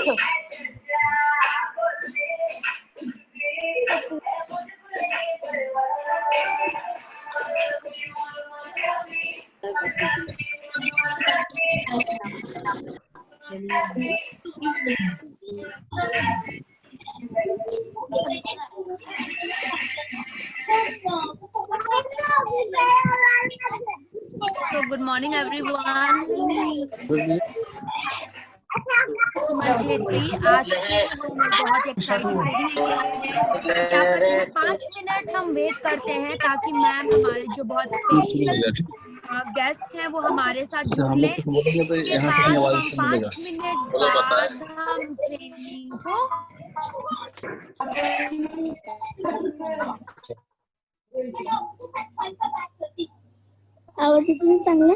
So good morning everyone. सुमन छेत्री, आज फिर हम बहुत एक्साइटिंग ट्रेनिंग लेके आए हैं। क्या करते हैं, 5 मिनट हम वेट करते हैं ताकि मैम हमारे जो बहुत स्पेशल गेस्ट हैं वो हमारे साथ जुड़ लें। इसके बाद हम 5 मिनट बाद हम ट्रेनिंग को आवाज इतनी चांगला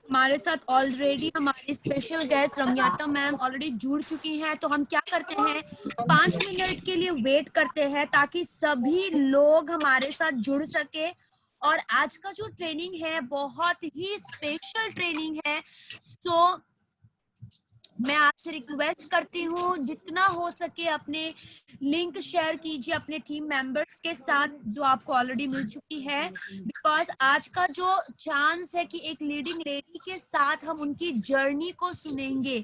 हमारे साथ ऑलरेडी हमारी स्पेशल गेस्ट रम्याता मैम ऑलरेडी जुड़ चुकी हैं। तो हम क्या करते हैं, 5 मिनट के लिए वेट करते हैं ताकि सभी लोग हमारे साथ जुड़ सके। और आज का जो ट्रेनिंग है बहुत ही स्पेशल ट्रेनिंग है। सो मैं आपसे रिक्वेस्ट करती हूँ जितना हो सके अपने लिंक शेयर कीजिए अपने टीम मेंबर्स के साथ जो आपको ऑलरेडी मिल चुकी है। बिकॉज आज का जो चांस है कि एक लीडिंग लेडी के साथ हम उनकी जर्नी को सुनेंगे,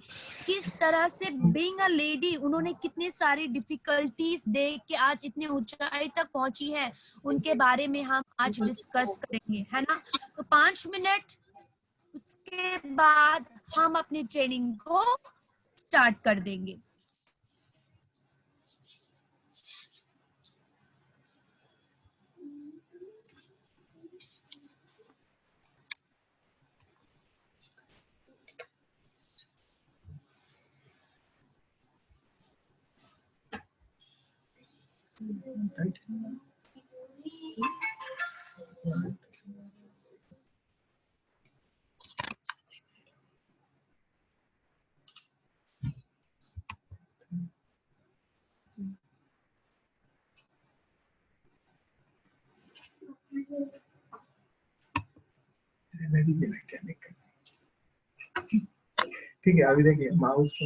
किस तरह से बीइंग अ लेडी उन्होंने कितनी सारी डिफिकल्टीज देख के आज इतने ऊंचाई तक पहुंची है, उनके बारे में हम आज डिस्कस करेंगे, है ना। तो 5 मिनट, उसके बाद हम अपनी ट्रेनिंग को स्टार्ट कर देंगे। ठीक है, अभी देखिए माउस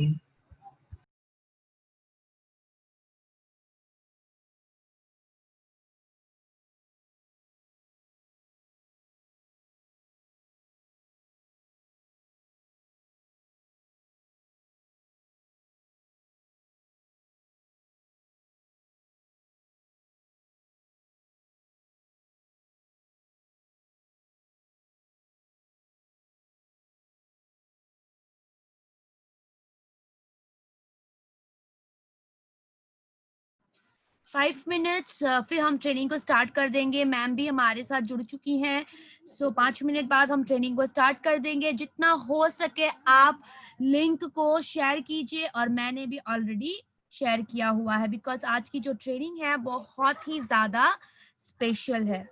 फाइव मिनट्स फिर हम ट्रेनिंग को स्टार्ट कर देंगे। मैम भी हमारे साथ जुड़ चुकी हैं। सो 5 मिनट बाद हम ट्रेनिंग को स्टार्ट कर देंगे। जितना हो सके आप लिंक को शेयर कीजिए, और मैंने भी ऑलरेडी शेयर किया हुआ है बिकॉज आज की जो ट्रेनिंग है बहुत ही ज्यादा स्पेशल है।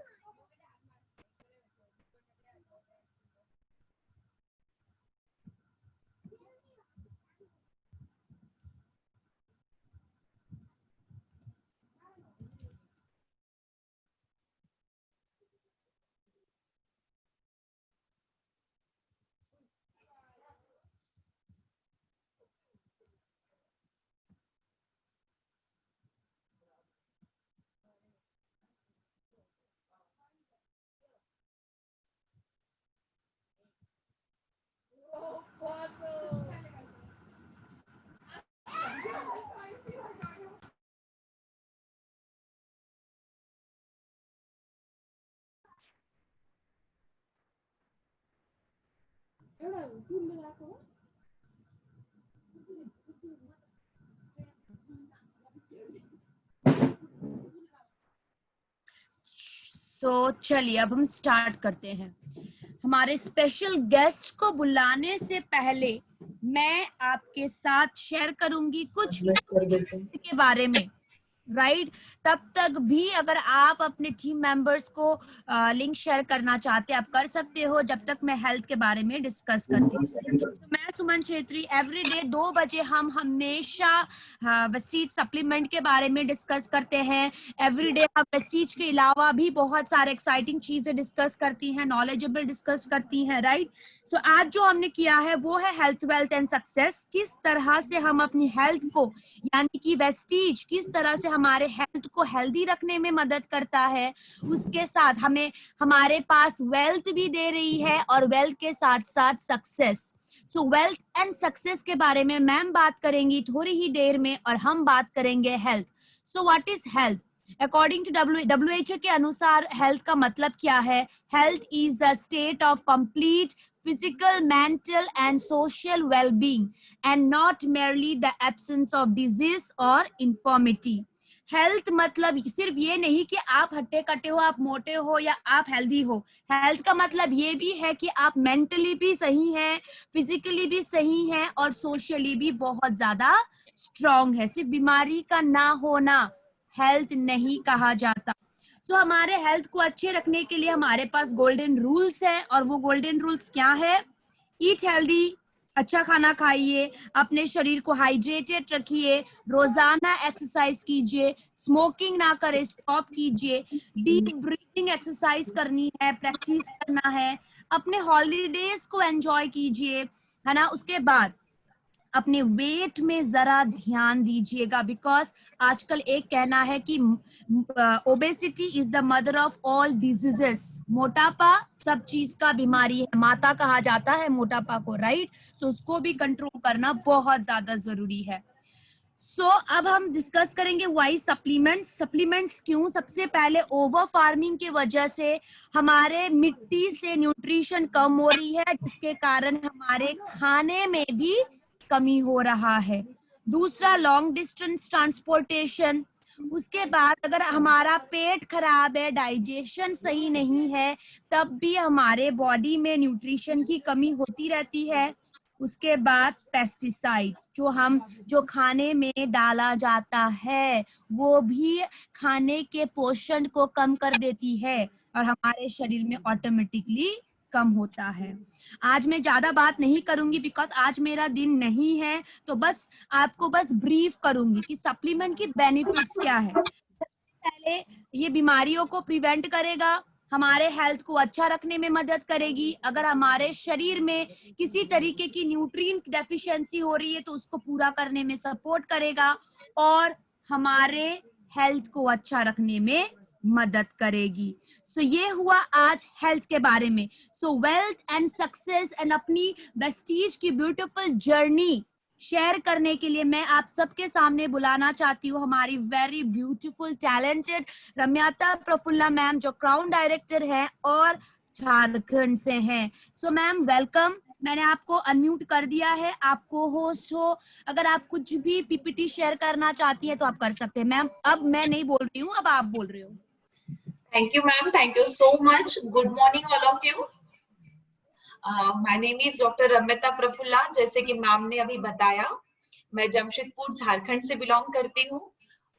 सो चलिए अब हम स्टार्ट करते हैं। हमारे स्पेशल गेस्ट को बुलाने से पहले मैं आपके साथ शेयर करूंगी कुछ के बारे में। राइट, तब तक भी अगर आप अपने टीम मेंबर्स को लिंक शेयर करना चाहते हैं आप कर सकते हो, जब तक मैं हेल्थ के बारे में डिस्कस करती हूँ। तो मैं सुमन छेत्री, एवरीडे 2 बजे हम हमेशा वेस्टीज सप्लीमेंट के बारे में डिस्कस करते हैं। एवरीडे हम वेस्टीज के अलावा भी बहुत सारे एक्साइटिंग चीजें डिस्कस करती हैं, नॉलेजेबल डिस्कस करती हैं, राइट। सो आज जो हमने किया है वो है हेल्थ, वेल्थ एंड सक्सेस। किस तरह से हम अपनी हेल्थ को, यानी कि वेस्टीज किस तरह से हमारे हेल्थ को हेल्दी रखने में मदद करता है, उसके साथ हमें हमारे पास वेल्थ भी दे रही है और वेल्थ के साथ साथ success. So wealth and success के बारे में मैम बात करेंगी थोड़ी ही देर में, और हम बात करेंगे health. So what is health? According to WHO के अनुसार हेल्थ का मतलब क्या है? Health is a state of complete physical, mental and social well-being and not merely the absence of disease or infirmity. Health मतलब सिर्फ ये नहीं कि आप हट्टे कट्टे हो, आप मोटे हो या आप हेल्दी हो। हेल्थ का मतलब ये भी है कि आप मेंटली भी सही हैं, फिजिकली भी सही हैं और सोशली भी बहुत ज्यादा स्ट्रांग है। सिर्फ बीमारी का ना होना हेल्थ नहीं कहा जाता। सो हमारे हेल्थ को अच्छे रखने के लिए हमारे पास गोल्डन रूल्स हैं, और वो गोल्डन रूल्स क्या है? ईट हेल्दी, अच्छा खाना खाइए, अपने शरीर को हाइड्रेटेड रखिए, रोजाना एक्सरसाइज कीजिए, स्मोकिंग ना करें, स्टॉप कीजिए, डीप ब्रीथिंग एक्सरसाइज करनी है, प्रैक्टिस करना है, अपने हॉलीडेज को एंजॉय कीजिए, है ना। उसके बाद अपने वेट में जरा ध्यान दीजिएगा, बिकॉज आजकल एक कहना है कि obesity is the mother of all diseases. मोटापा सब चीज का बीमारी है, माता कहा जाता है मोटापा को, राइट। सो उसको भी कंट्रोल करना बहुत ज्यादा जरूरी है। सो अब हम डिस्कस करेंगे वाई सप्लीमेंट्स। सप्लीमेंट्स क्यों? सबसे पहले ओवर फार्मिंग की वजह से हमारे मिट्टी से न्यूट्रिशन कम हो रही है, जिसके कारण हमारे खाने में भी कमी हो रहा है। दूसरा, लॉन्ग डिस्टेंस ट्रांसपोर्टेशन। उसके बाद अगर हमारा पेट खराब है, डाइजेशन सही नहीं है, तब भी हमारे बॉडी में न्यूट्रिशन की कमी होती रहती है। उसके बाद पेस्टिसाइड्स, जो खाने में डाला जाता है वो भी खाने के पोषण को कम कर देती है और हमारे शरीर में ऑटोमेटिकली कम होता है। आज मैं ज्यादा बात नहीं करूंगी बिकॉज आज मेरा दिन नहीं है, तो बस आपको बस ब्रीफ करूंगी कि सप्लीमेंट की बेनिफिट्स क्या है। पहले ये बीमारियों को प्रिवेंट करेगा, हमारे हेल्थ को अच्छा रखने में मदद करेगी। अगर हमारे शरीर में किसी तरीके की न्यूट्रिएंट डेफिशिएंसी हो रही है तो उसको पूरा करने में सपोर्ट करेगा और हमारे हेल्थ को अच्छा रखने में मदद करेगी। सो ये हुआ आज हेल्थ के बारे में। सो वेल्थ एंड सक्सेस एंड अपनी वेस्टीज की ब्यूटीफुल जर्नी शेयर करने के लिए मैं आप सबके सामने बुलाना चाहती हूँ हमारी very beautiful talented Ramyata Prafulla ma'am, जो क्राउन डायरेक्टर है और झारखंड से हैं। So ma'am welcome. मैंने आपको अनम्यूट कर दिया है, आपको होस्ट हो। अगर आप कुछ भी पीपीटी शेयर करना चाहती है तो आप कर सकते हैं। मैम अब मैं नहीं बोल रही हूँ, अब आप बोल रहे हो। Thank you, ma'am. Thank you so much. Good morning, all of you. My name is Dr. Ramyata Prafulla. जैसे कि मैम ने अभी बताया, मैं जमशेदपुर झारखंड से बिलोंग करती हूँ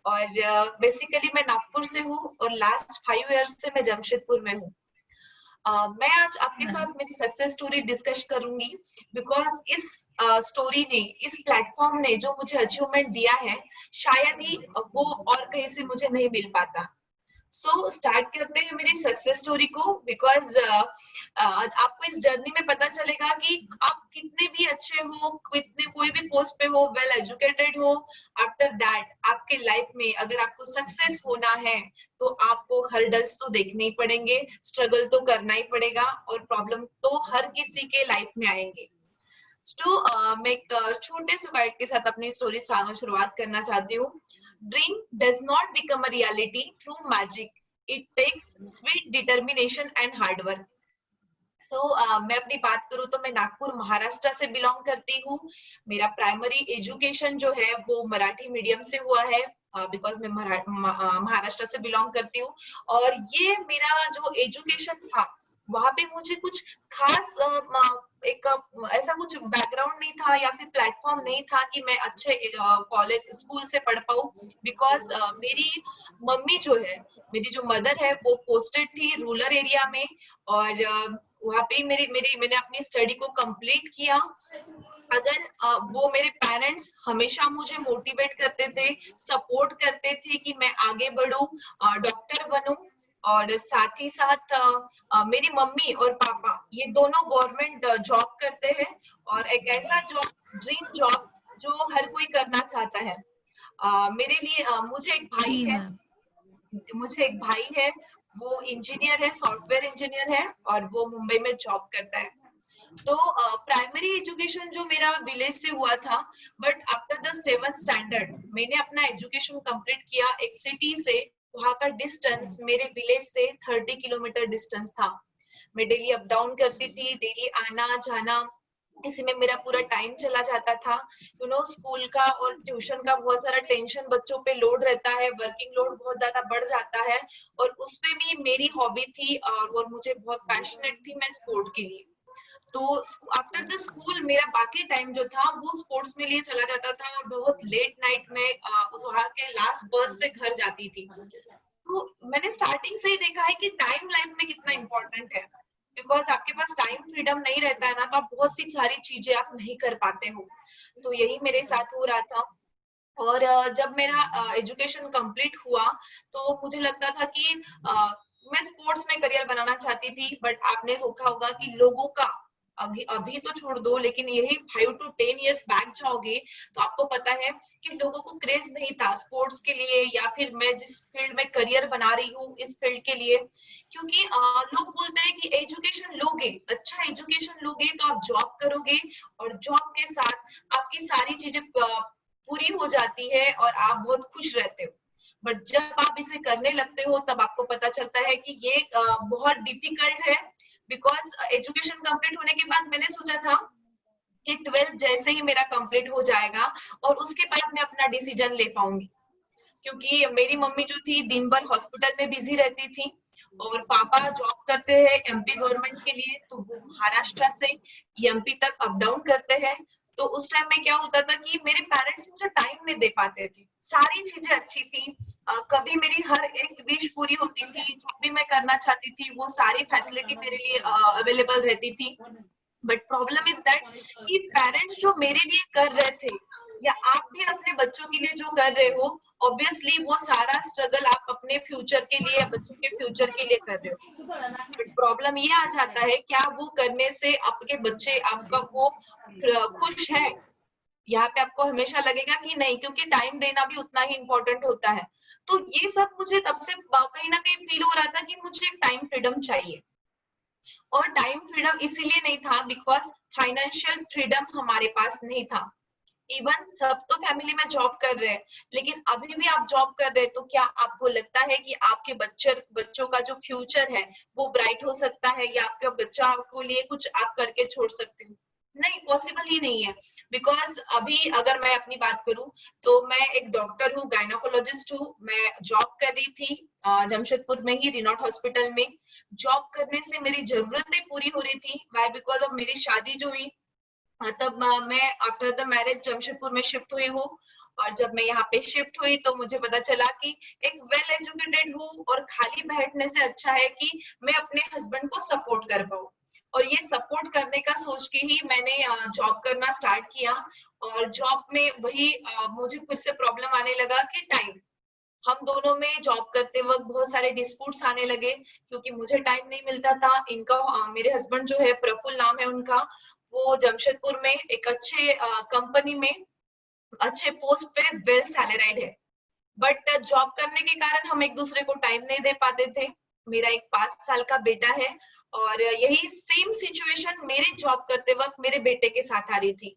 और बेसिकली मैं नागपुर से हूँ और लास्ट 5 इयर्स से मैं जमशेदपुर में हूँ। मैं आज आपके साथ मेरी सक्सेस स्टोरी डिस्कस करूंगी बिकॉज इस स्टोरी ने, इस प्लेटफॉर्म ने जो मुझे अचीवमेंट दिया है, शायद ही वो और कहीं से मुझे नहीं मिल पाता। सो स्टार्ट करते हैं मेरी सक्सेस स्टोरी को बिकॉज आपको इस जर्नी में पता चलेगा कि आप कितने भी अच्छे हो, कितने कोई भी पोस्ट पे हो, वेल एजुकेटेड हो, आफ्टर दैट आपके लाइफ में अगर आपको सक्सेस होना है तो आपको हर्डल्स तो देखने ही पड़ेंगे, स्ट्रगल तो करना ही पड़ेगा और प्रॉब्लम तो हर किसी के लाइफ में आएंगे। मैं एक छोटे से गाइड के साथ अपनी स्टोरी शुरुआत करना चाहती हूँ। Dream does not become a reality through magic, it takes sweat determination and hard work. मैं अपनी बात करूँ तो मैं नागपुर महाराष्ट्र से बिलोंग करती हूँ। मेरा प्राइमरी एजुकेशन जो है वो मराठी मीडियम से हुआ है बिकॉज मैं महाराष्ट्र से बिलोंग करती हूँ और ये मेरा जो एजुकेशन था वहां पे मुझे कुछ खास एक ऐसा कुछ बैकग्राउंड नहीं था या फिर प्लेटफॉर्म नहीं था कि मैं अच्छे कॉलेज स्कूल से पढ़ पाऊँ, बिकॉज मेरी मम्मी जो है, मेरी जो मदर है वो पोस्टेड थी रूरल एरिया में, और वहां पे मैंने अपनी स्टडी को कंप्लीट किया। अगर वो मेरे पेरेंट्स हमेशा मुझे मोटिवेट करते थे, सपोर्ट करते थे कि मैं आगे बढ़ूं, डॉक्टर बनूं, और साथ ही साथ मेरी मम्मी और पापा ये दोनों गवर्नमेंट जॉब करते हैं, और एक ऐसा जॉब, ड्रीम जॉब जो हर कोई करना चाहता है। मेरे लिए मुझे एक भाई जी है, मैम। वो इंजीनियर है, सॉफ्टवेयर इंजीनियर है, और वो मुंबई में जॉब करता है। तो प्राइमरी एजुकेशन जो मेरा विलेज से हुआ था, but after the 7th standard मैंने अपना एजुकेशन कंप्लीट किया एक सिटी से। वहां का डिस्टेंस मेरे विलेज से 30 किलोमीटर डिस्टेंस था। मैं डेली अप डाउन करती थी, डेली आना जाना, इसी में मेरा पूरा टाइम चला जाता था। स्कूल का और ट्यूशन का बहुत सारा टेंशन बच्चों पे लोड रहता है, वर्किंग लोड बहुत ज्यादा बढ़ जाता है, और उसपे भी मेरी हॉबी थी और मुझे बहुत पैशनेट थी मैं स्पोर्ट के लिए। तो आफ्टर द स्कूल मेरा बाकी टाइम जो था वो स्पोर्ट्स में लिए चला जाता था, और बहुत लेट नाइट में उस वहां के लास्ट बस से घर जाती थी। तो मैंने स्टार्टिंग से ही देखा है कि टाइम लाइफ में कितना इंपॉर्टेंट है, बिकॉज आपके पास टाइम फ्रीडम नहीं रहता है ना, तो आप बहुत सी सारी चीजें आप नहीं कर पाते हो। तो यही मेरे साथ हो रहा था। और जब मेरा एजुकेशन कंप्लीट हुआ तो मुझे लगता था कि मैं स्पोर्ट्स में करियर बनाना चाहती थी, बट आपने देखा होगा कि लोगों का अभी अभी तो छोड़ दो, लेकिन यही 5 to 10 इयर्स बैक जाओगे तो आपको पता है कि लोगों को क्रेज नहीं था स्पोर्ट्स के लिए, या फिर मैं जिस फील्ड में करियर बना रही हूँ इस फील्ड के लिए। क्योंकि लोग बोलते हैं कि एजुकेशन लोगे, अच्छा एजुकेशन लोगे तो आप जॉब करोगे, और जॉब के साथ आपकी सारी चीजें पूरी हो जाती है और आप बहुत खुश रहते हो। बट जब आप इसे करने लगते हो तब आपको पता चलता है कि ये बहुत डिफिकल्ट है। बिकॉज एजुकेशन कंप्लीट होने के बाद मैंने सोचा था कि 12th जैसे ही मेरा कंप्लीट हो जाएगा और उसके बाद मैं अपना डिसीजन ले पाऊंगी, क्योंकि मेरी मम्मी जो थी दिन भर हॉस्पिटल में बिजी रहती थी, और पापा जॉब करते हैं एमपी गवर्नमेंट के लिए, तो वो महाराष्ट्र से एमपी तक अप डाउन करते हैं। तो उस टाइम में क्या होता था कि मेरे पेरेंट्स मुझे टाइम नहीं दे पाते थे। सारी चीजें अच्छी थी, कभी मेरी हर एक विश पूरी होती थी, जो भी मैं करना चाहती थी वो सारी फैसिलिटी मेरे लिए अवेलेबल रहती थी। बट प्रॉब्लम इज दैट कि पेरेंट्स जो मेरे लिए कर रहे थे, या आप भी अपने बच्चों के लिए जो कर रहे हो, ऑब्वियसली वो सारा स्ट्रगल आप अपने फ्यूचर के लिए, बच्चों के फ्यूचर के लिए कर रहे हो। बट प्रॉब्लम ये आ जाता है, क्या वो करने से आपके बच्चे आपका वो खुश है? यहाँ पे आपको हमेशा लगेगा कि नहीं, क्योंकि टाइम देना भी उतना ही इम्पोर्टेंट होता है। तो ये सब मुझे तब से कहीं ना कहीं फील हो रहा था कि मुझे एक टाइम फ्रीडम चाहिए। और टाइम फ्रीडम इसीलिए नहीं था बिकॉज फाइनेंशियल फ्रीडम हमारे पास नहीं था। इवन सब तो फैमिली में जॉब कर रहे हैं, लेकिन अभी भी आप जॉब कर रहे हैं तो क्या आपको लगता है कि आपके बच्चों का जो फ्यूचर है वो ब्राइट हो सकता है, या आपका बच्चा को लिए कुछ आप करके छोड़ सकते हो? नहीं, पॉसिबल ही नहीं है। बिकॉज अभी अगर मैं अपनी बात करूं तो मैं एक डॉक्टर हूँ, गायनोकोलॉजिस्ट हूँ। मैं जॉब कर रही थी जमशेदपुर में ही रिनॉट हॉस्पिटल में। जॉब करने से मेरी जरूरतें पूरी हो रही थी, वाई बिकॉज ऑफ मेरी शादी जो हुई, तब मैं आफ्टर द मैरिज जमशेदपुर में शिफ्ट हुई हूँ। और जब मैं यहाँ पे शिफ्ट हुई तो मुझे पता चला कि एक वेल एजुकेटेड हूँ, और खाली बैठने से अच्छा है कि मैं अपने हस्बैंड को सपोर्ट कर पाऊँ। और ये सपोर्ट करने का सोच के ही मैंने जॉब करना स्टार्ट किया। और जॉब में वही मुझे फिर से प्रॉब्लम आने लगा कि टाइम, हम दोनों में जॉब करते वक्त बहुत सारे डिस्प्यूट्स आने लगे, क्योंकि मुझे टाइम नहीं मिलता था। इनका मेरे हस्बैंड जो है, प्रफुल्ल नाम है उनका, वो जमशेदपुर में एक अच्छे कंपनी में अच्छे पोस्ट पे वेल सैलराइड है। बट जॉब करने के कारण हम एक दूसरे को टाइम नहीं दे पाते थे। मेरा एक 5 साल का बेटा है, और यही सेम सिचुएशन मेरे जॉब करते वक्त मेरे बेटे के साथ आ रही थी।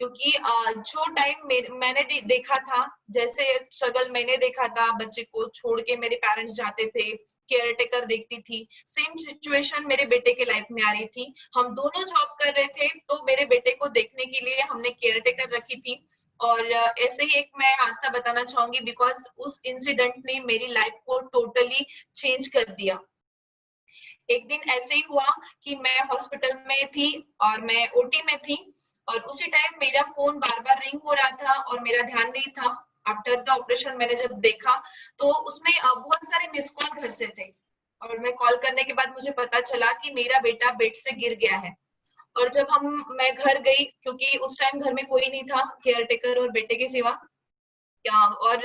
क्योंकि जो टाइम मैंने देखा था, जैसे स्ट्रगल मैंने देखा था, बच्चे को छोड़ के मेरे पेरेंट्स जाते थे, केयर टेकर देखती थी, सेम सिचुएशन मेरे बेटे के लाइफ में आ रही थी। हम दोनों जॉब कर रहे थे, तो मेरे बेटे को देखने के लिए हमने केयर टेकर रखी थी। और ऐसे ही एक मैं हादसा बताना चाहूंगी, बिकॉज उस इंसिडेंट ने मेरी लाइफ को टोटली चेंज कर दिया। एक दिन ऐसे ही हुआ कि मैं हॉस्पिटल में थी और मैं ओटी में थी, और उसी टाइम मेरा फोन बार बार रिंग हो रहा था और मेरा ध्यान नहीं था। आफ्टर द ऑपरेशन मैंने जब देखा तो उसमें बहुत सारे मिस कॉल घर से थे, और मैं कॉल करने के बाद मुझे पता चला कि मेरा बेटा बेड से गिर गया है। और जब मैं घर गई, क्योंकि उस टाइम घर में कोई नहीं था केयर टेकर और बेटे के सिवा, और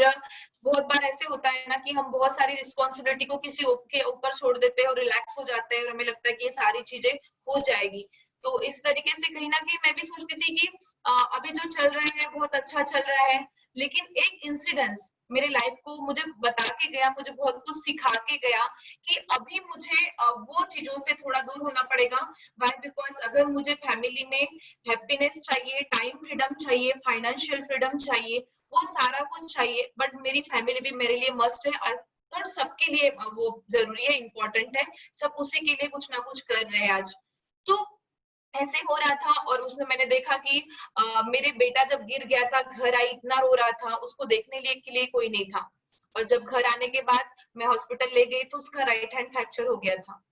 बहुत बार ऐसे होता है ना कि हम बहुत सारी रिस्पॉन्सिबिलिटी को किसी के ऊपर छोड़ देते हैं और रिलैक्स हो जाते हैं और हमें लगता है कि ये सारी चीजें हो जाएगी। तो इस तरीके से कहीं ना कहीं मैं भी सोचती थी कि अभी जो चल रहा है बहुत अच्छा चल रहा है, लेकिन एक इंसिडेंस मेरे लाइफ को मुझे बता के गया, मुझे बहुत कुछ सिखा के गया कि अभी मुझे वो चीजों से थोड़ा दूर होना पड़ेगा। वाई? बिकॉज अगर मुझे फैमिली में हैप्पीनेस चाहिए, टाइम फ्रीडम चाहिए, फाइनेंशियल फ्रीडम चाहिए, वो सारा कुछ चाहिए, बट मेरी फैमिली भी मेरे लिए मस्ट है, और तो सबके लिए वो जरूरी है, इम्पोर्टेंट है, सब उसी के लिए कुछ ना कुछ कर रहे हैं आज। तो ऐसे हो रहा था, और उसमें मैंने देखा कि मेरे बेटा जब गिर गया था, घर आई इतना रो रहा था, उसको देखने के लिए कोई नहीं था। और जब घर आने के बाद मैं हॉस्पिटल ले गई तो उसका राइट हैंड फ्रैक्चर हो गया था।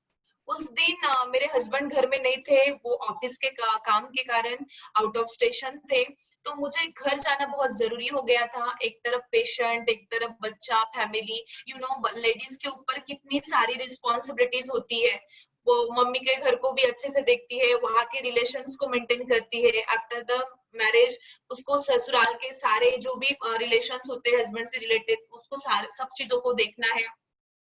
उस दिन मेरे हस्बैंड घर में नहीं थे, वो ऑफिस के काम के कारण आउट ऑफ स्टेशन थे, तो मुझे घर जाना बहुत जरूरी हो गया था। एक तरफ पेशेंट, एक तरफ बच्चा, फैमिली, यू नो लेडीज के ऊपर कितनी सारी रिस्पॉन्सिबिलिटीज होती है। वो मम्मी के घर को भी अच्छे से देखती है, वहां के रिलेशंस को मेंटेन करती है, आफ्टर द मैरिज उसको ससुराल के सारे जो भी रिलेशंस होते हैं हस्बैंड से रिलेटेड, उसको सब चीजों को देखना है।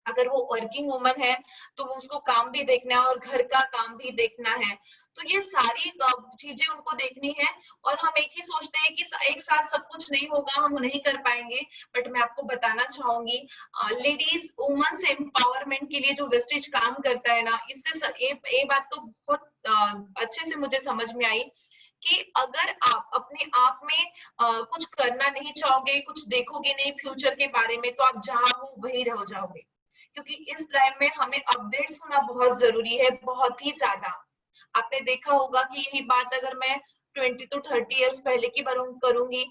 अगर वो वर्किंग वुमन है तो उसको काम भी देखना है और घर का काम भी देखना है। तो ये सारी चीजें उनको देखनी है, और हम एक ही सोचते हैं कि एक साथ सब कुछ नहीं होगा, हम नहीं कर पाएंगे। बट मैं आपको बताना चाहूंगी, लेडीज वुमेन्स एम्पावरमेंट के लिए जो वेस्टेज काम करता है ना, इससे ये बात तो बहुत अच्छे से मुझे समझ में आई कि अगर आप अपने आप में कुछ करना नहीं चाहोगे, कुछ देखोगे नहीं फ्यूचर के बारे में, तो आप जहां हो वहीं रह जाओगे। क्योंकि इस टाइम में हमें अपडेट्स होना बहुत जरूरी है, बहुत ही ज्यादा। आपने देखा होगा कि यही बात अगर मैं 20 to 30 इयर्स पहले की करूंगी,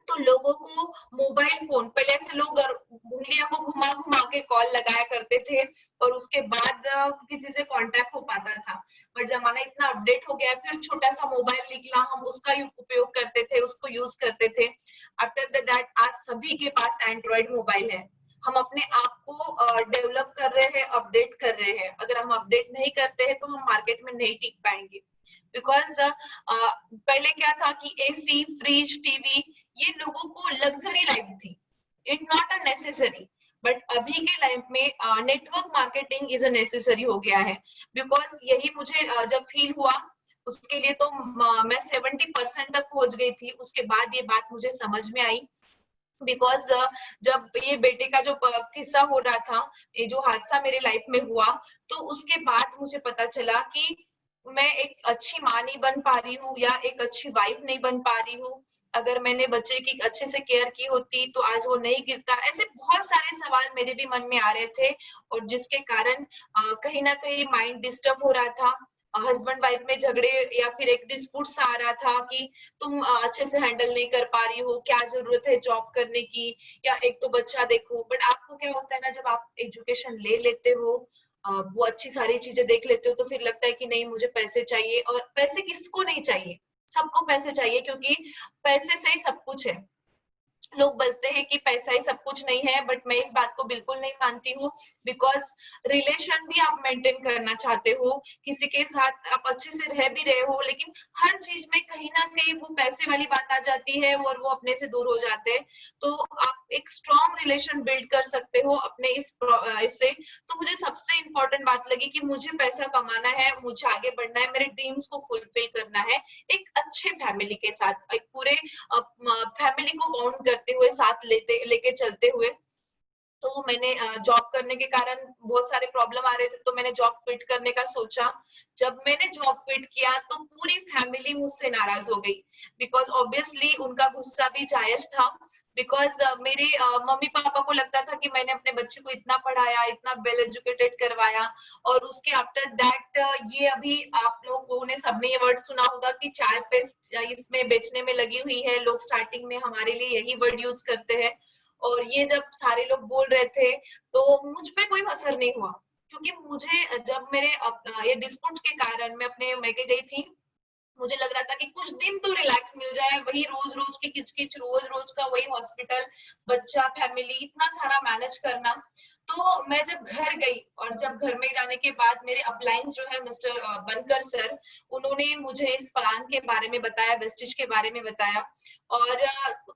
तो लोगों को मोबाइल फोन, पहले ऐसे लोग उंगलियों को घुमा घुमा के कॉल लगाया करते थे और उसके बाद किसी से कांटेक्ट हो पाता था। बट जमाना इतना अपडेट हो गया, फिर छोटा सा मोबाइल निकला, हम उसका उपयोग करते थे, उसको यूज करते थे। आफ्टर दैट आज सभी के पास एंड्रॉइड मोबाइल है। हम अपने आप को डेवलप कर रहे हैं, अपडेट कर रहे हैं। अगर हम अपडेट नहीं करते हैं तो हम मार्केट में नहीं टिक पाएंगे। बिकॉज पहले क्या था कि एसी, फ्रिज, टीवी ये लोगों को लग्जरी लाइफ थी, it not a necessary. But अभी के लाइफ में network marketing is a necessary हो गया है। बिकॉज यही मुझे जब फील हुआ, उसके लिए तो मैं 70% तक पहुंच गई थी, उसके बाद ये बात मुझे समझ में आई। बिकॉज जब ये बेटे का जो किस्सा हो रहा था, ये जो हादसा मेरे लाइफ में हुआ, तो उसके बाद मुझे पता चला कि मैं एक अच्छी माँ नहीं बन पा रही हूँ या एक अच्छी वाइफ नहीं बन पा रही हूँ। अगर मैंने बच्चे की अच्छे से केयर की होती तो आज वो नहीं गिरता। ऐसे बहुत सारे सवाल मेरे भी मन में आ रहे थे, और जिसके कारण कहीं ना कहीं माइंड डिस्टर्ब हो रहा था। हस्बैंड वाइफ में झगड़े या फिर एक डिस्प्यूट सा आ रहा था कि तुम अच्छे से हैंडल नहीं कर पा रही हो, क्या जरूरत है जॉब करने की, या एक तो बच्चा देखो। बट आपको क्या होता है ना, जब आप एजुकेशन ले लेते हो, वो अच्छी सारी चीजें देख लेते हो, तो फिर लगता है कि नहीं मुझे पैसे चाहिए। और पैसे किसको नहीं चाहिए, सबको पैसे चाहिए, क्योंकि पैसे से ही सब कुछ है। लोग बोलते हैं कि पैसा ही सब कुछ नहीं है, बट मैं इस बात को बिल्कुल नहीं मानती हूँ। बिकॉज रिलेशन भी आप मेंटेन करना चाहते हो, किसी के साथ आप अच्छे से रह भी रहे हो, लेकिन हर चीज में कहीं ना कहीं वो पैसे वाली बात आ जाती है और वो अपने से दूर हो जाते हैं। तो आप एक स्ट्रॉन्ग रिलेशन बिल्ड कर सकते हो अपने इससे। तो मुझे सबसे इम्पोर्टेंट बात लगी कि मुझे पैसा कमाना है, मुझे आगे बढ़ना है, मेरे ड्रीम्स को फुलफिल करना है एक अच्छे फैमिली के साथ, एक पूरे फैमिली को बाउंड करते हुए, साथ लेके चलते हुए। तो मैंने जॉब करने के कारण बहुत सारे प्रॉब्लम आ रहे थे, तो मैंने जॉब क्विट करने का सोचा। जब मैंने जॉब क्विट किया तो पूरी फैमिली मुझसे नाराज हो गई, बिकॉज ऑब्वियसली उनका गुस्सा भी जायज था। बिकॉज मेरे मम्मी पापा को लगता था कि मैंने अपने बच्चे को इतना पढ़ाया, इतना वेल एजुकेटेड करवाया, और उसके आफ्टर दैट ये अभी आप लोगों ने सबने ये वर्ड सुना होगा कि चाय पेस्ट इसमें बेचने में लगी हुई है। लोग स्टार्टिंग में हमारे लिए यही वर्ड यूज करते हैं, और ये जब सारे लोग बोल रहे थे तो मुझ पे कोई असर नहीं हुआ। क्योंकि मुझे जब मेरे ये डिस्प्यूट के कारण मैं अपने मैके गई थी, मुझे लग रहा था कि कुछ दिन तो रिलैक्स मिल जाए, वही रोज रोज की किचकिच, रोज रोज का वही हॉस्पिटल, बच्चा, फैमिली, इतना सारा मैनेज करना। तो मैं जब घर गई और जब घर में जाने के बाद मेरे अपलाइंस जो है मिस्टर बनकर सर, उन्होंने मुझे इस प्लान के बारे में बताया, वेस्टिज के बारे में बताया। और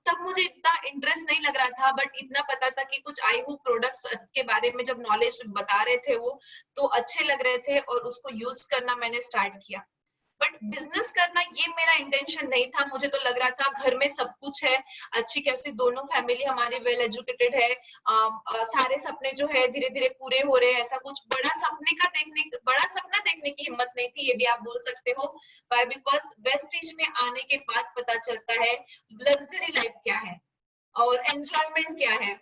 तब मुझे इतना इंटरेस्ट नहीं लग रहा था, बट इतना पता था कि कुछ आईहू प्रोडक्ट्स के बारे में जब नॉलेज बता रहे थे वो, तो अच्छे लग रहे थे और उसको यूज करना मैंने स्टार्ट किया। बट बिजनेस करना ये मेरा इंटेंशन नहीं था। मुझे तो लग रहा था घर में सब कुछ है, अच्छी कैसी दोनों फैमिली हमारी वेल एजुकेटेड है, सारे सपने जो है धीरे धीरे पूरे हो रहे हैं। ऐसा कुछ बड़ा सपना देखने की हिम्मत नहीं थी, ये भी आप बोल सकते हो। वाई? बिकॉज वेस्टिज में आने के बाद पता चलता है लग्जरी लाइफ क्या है और एंजॉयमेंट क्या है।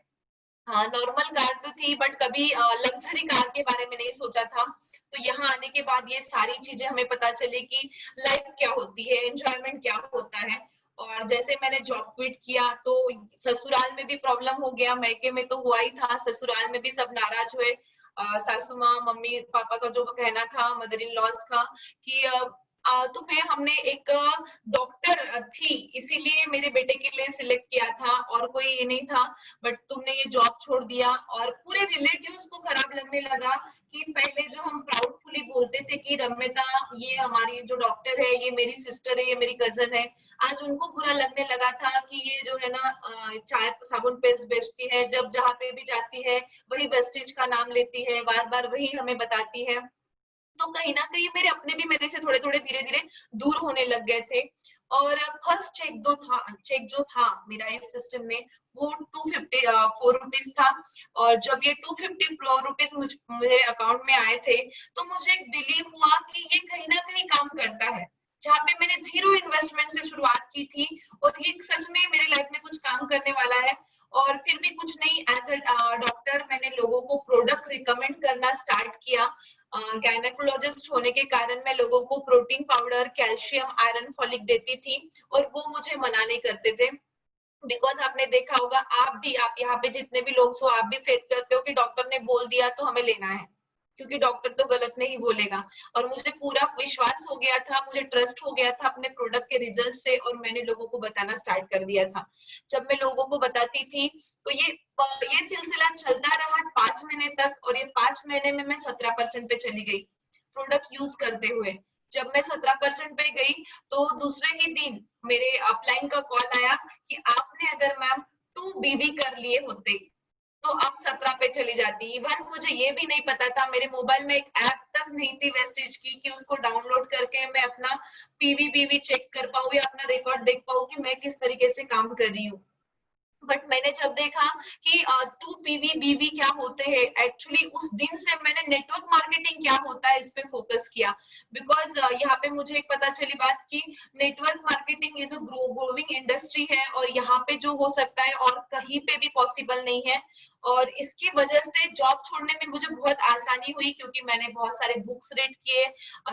हाँ, नॉर्मल कार तो थी, बट कभी लग्जरी कार के बारे में नहीं सोचा था। तो यहाँ आने के बाद ये सारी चीजें हमें पता चली कि लाइफ क्या होती है, एंजॉयमेंट क्या होता है। और जैसे मैंने जॉब क्विट किया तो ससुराल में भी प्रॉब्लम हो गया, मैके में तो हुआ ही था, ससुराल में भी सब नाराज हुए। सासू माँ, मम्मी पापा का जो कहना था, मदर इन लॉज का, कि तुम्हें हमने एक डॉक्टर थी इसीलिए मेरे बेटे के लिए सिलेक्ट किया था, और कोई ये नहीं था, बट तुमने ये जॉब छोड़ दिया। और पूरे रिलेटिव्स को खराब लगने लगा कि पहले जो हम प्राउडफुली बोलते थे कि रम्यता ये हमारी जो डॉक्टर है, ये मेरी सिस्टर है, ये मेरी कजन है, आज उनको बुरा लगने लगा था कि ये जो है ना चाय साबुन पेस्ट बेचती है, जब जहाँ पे भी जाती है वही वेस्टिज का नाम लेती है, बार बार वही हमें बताती है। तो कहीं ना कहीं मेरे अपने भी मेरे से थोड़े थोड़े धीरे धीरे दूर होने लग गए थे। और फर्स्ट चेक जो था मेरा इस सिस्टम में, वो 254 रुपीज था। और जब ये 254 रुपीज मेरे अकाउंट में आए थे, तो मुझे एक बिलीव हुआ कि ये कहीं ना कहीं काम करता है। जहाँ पे मैंने जीरो इन्वेस्टमेंट से शुरुआत की थी, और ये सच में मेरे लाइफ में कुछ काम करने वाला है। और फिर भी कुछ नहीं, एज अ डॉक्टर मैंने लोगों को प्रोडक्ट रिकमेंड करना स्टार्ट किया। गायनेकोलॉजिस्ट होने के कारण मैं लोगों को protein powder, calcium, iron, folic देती थी, और वो मुझे मना नहीं करते थे। बिकॉज आपने देखा होगा, आप यहाँ पे जितने भी लोग हो, आप भी फेथ करते हो कि डॉक्टर ने बोल दिया तो हमें लेना है, क्योंकि डॉक्टर तो गलत नहीं बोलेगा। और मुझे पूरा विश्वास हो गया था, मुझे ट्रस्ट हो गया था अपने प्रोडक्ट के रिजल्ट से, और मैंने लोगों को बताना स्टार्ट कर दिया था। जब मैं लोगों को बताती थी तो ये सिलसिला चलता रहा 5 महीने तक, और ये 5 महीने में मैं 17% पे चली गई प्रोडक्ट यूज करते हुए। जब मैं 17% पे गई, तो दूसरे ही दिन मेरे अपलाइन का कॉल आया कि आपने अगर मैम 2 BB कर लिए होते तो आप 17 पे चली जाती। इवन मुझे ये भी नहीं पता था, मेरे मोबाइल में एक ऐप तक नहीं थी वेस्टिज की कि उसको डाउनलोड करके मैं अपना पीवी बीवी चेक कर पाऊँ या अपना रिकॉर्ड देख पाऊँ कि मैं किस तरीके से काम कर रही हूँ। बट मैंने जब देखा कि 2 PV BV क्या होते हैं, एक्चुअली उस दिन से मैंने नेटवर्क मार्केटिंग क्या होता है इस पे फोकस किया। बिकॉज यहाँ पे मुझे एक पता चली बात कि network marketing is a growing industry है, और यहाँ पे जो हो सकता है और कहीं पे भी पॉसिबल नहीं है। और इसकी वजह से जॉब छोड़ने में मुझे बहुत आसानी हुई, क्योंकि मैंने बहुत सारे बुक्स रीड किए,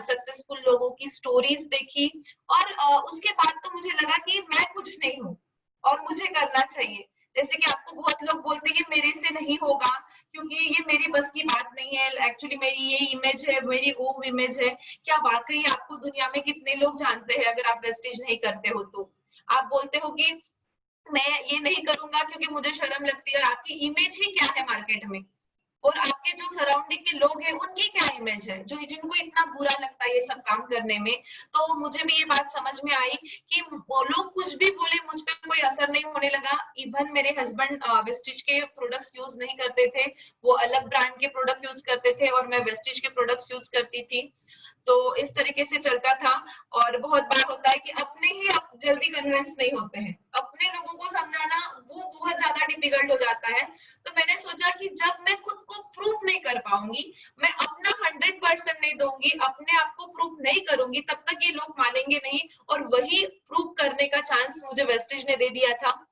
सक्सेसफुल लोगों की स्टोरीज देखी, और उसके बाद तो मुझे लगा कि मैं कुछ नहीं हूँ और मुझे करना चाहिए। जैसे कि आपको बहुत लोग बोलते हैं कि मेरे से नहीं होगा, क्योंकि ये मेरी बस की बात नहीं है, एक्चुअली मेरी ये इमेज है, मेरी वो इमेज है। क्या वाकई आपको दुनिया में कितने लोग जानते हैं अगर आप वेस्टिज नहीं करते हो तो? आप बोलते हो कि मैं ये नहीं करूंगा क्योंकि मुझे शर्म लगती है, और आपकी इमेज ही क्या है मार्केट में, और आपके जो सराउंडिंग के लोग हैं उनकी क्या इमेज है, जो जिनको इतना बुरा लगता है ये सब काम करने में। तो मुझे भी ये बात समझ में आई कि वो लोग कुछ भी बोले, मुझ पे कोई असर नहीं होने लगा। इवन मेरे हस्बैंड वेस्टिज के प्रोडक्ट्स यूज नहीं करते थे, वो अलग ब्रांड के प्रोडक्ट यूज करते थे, और मैं वेस्टिज के प्रोडक्ट्स यूज करती थी। तो इस तरीके से चलता था। और बहुत बार होता है कि अपने ही आप जल्दी कन्विंस नहीं होते हैं, अपने लोगों को समझाना वो बहुत ज्यादा डिफिकल्ट हो जाता है। तो मैंने सोचा कि जब मैं खुद को प्रूफ नहीं कर पाऊंगी, मैं अपना 100% नहीं दूंगी, अपने आप को प्रूफ नहीं करूंगी, तब तक ये लोग मानेंगे नहीं। और वही प्रूफ करने का चांस मुझे वेस्टिज ने दे दिया था।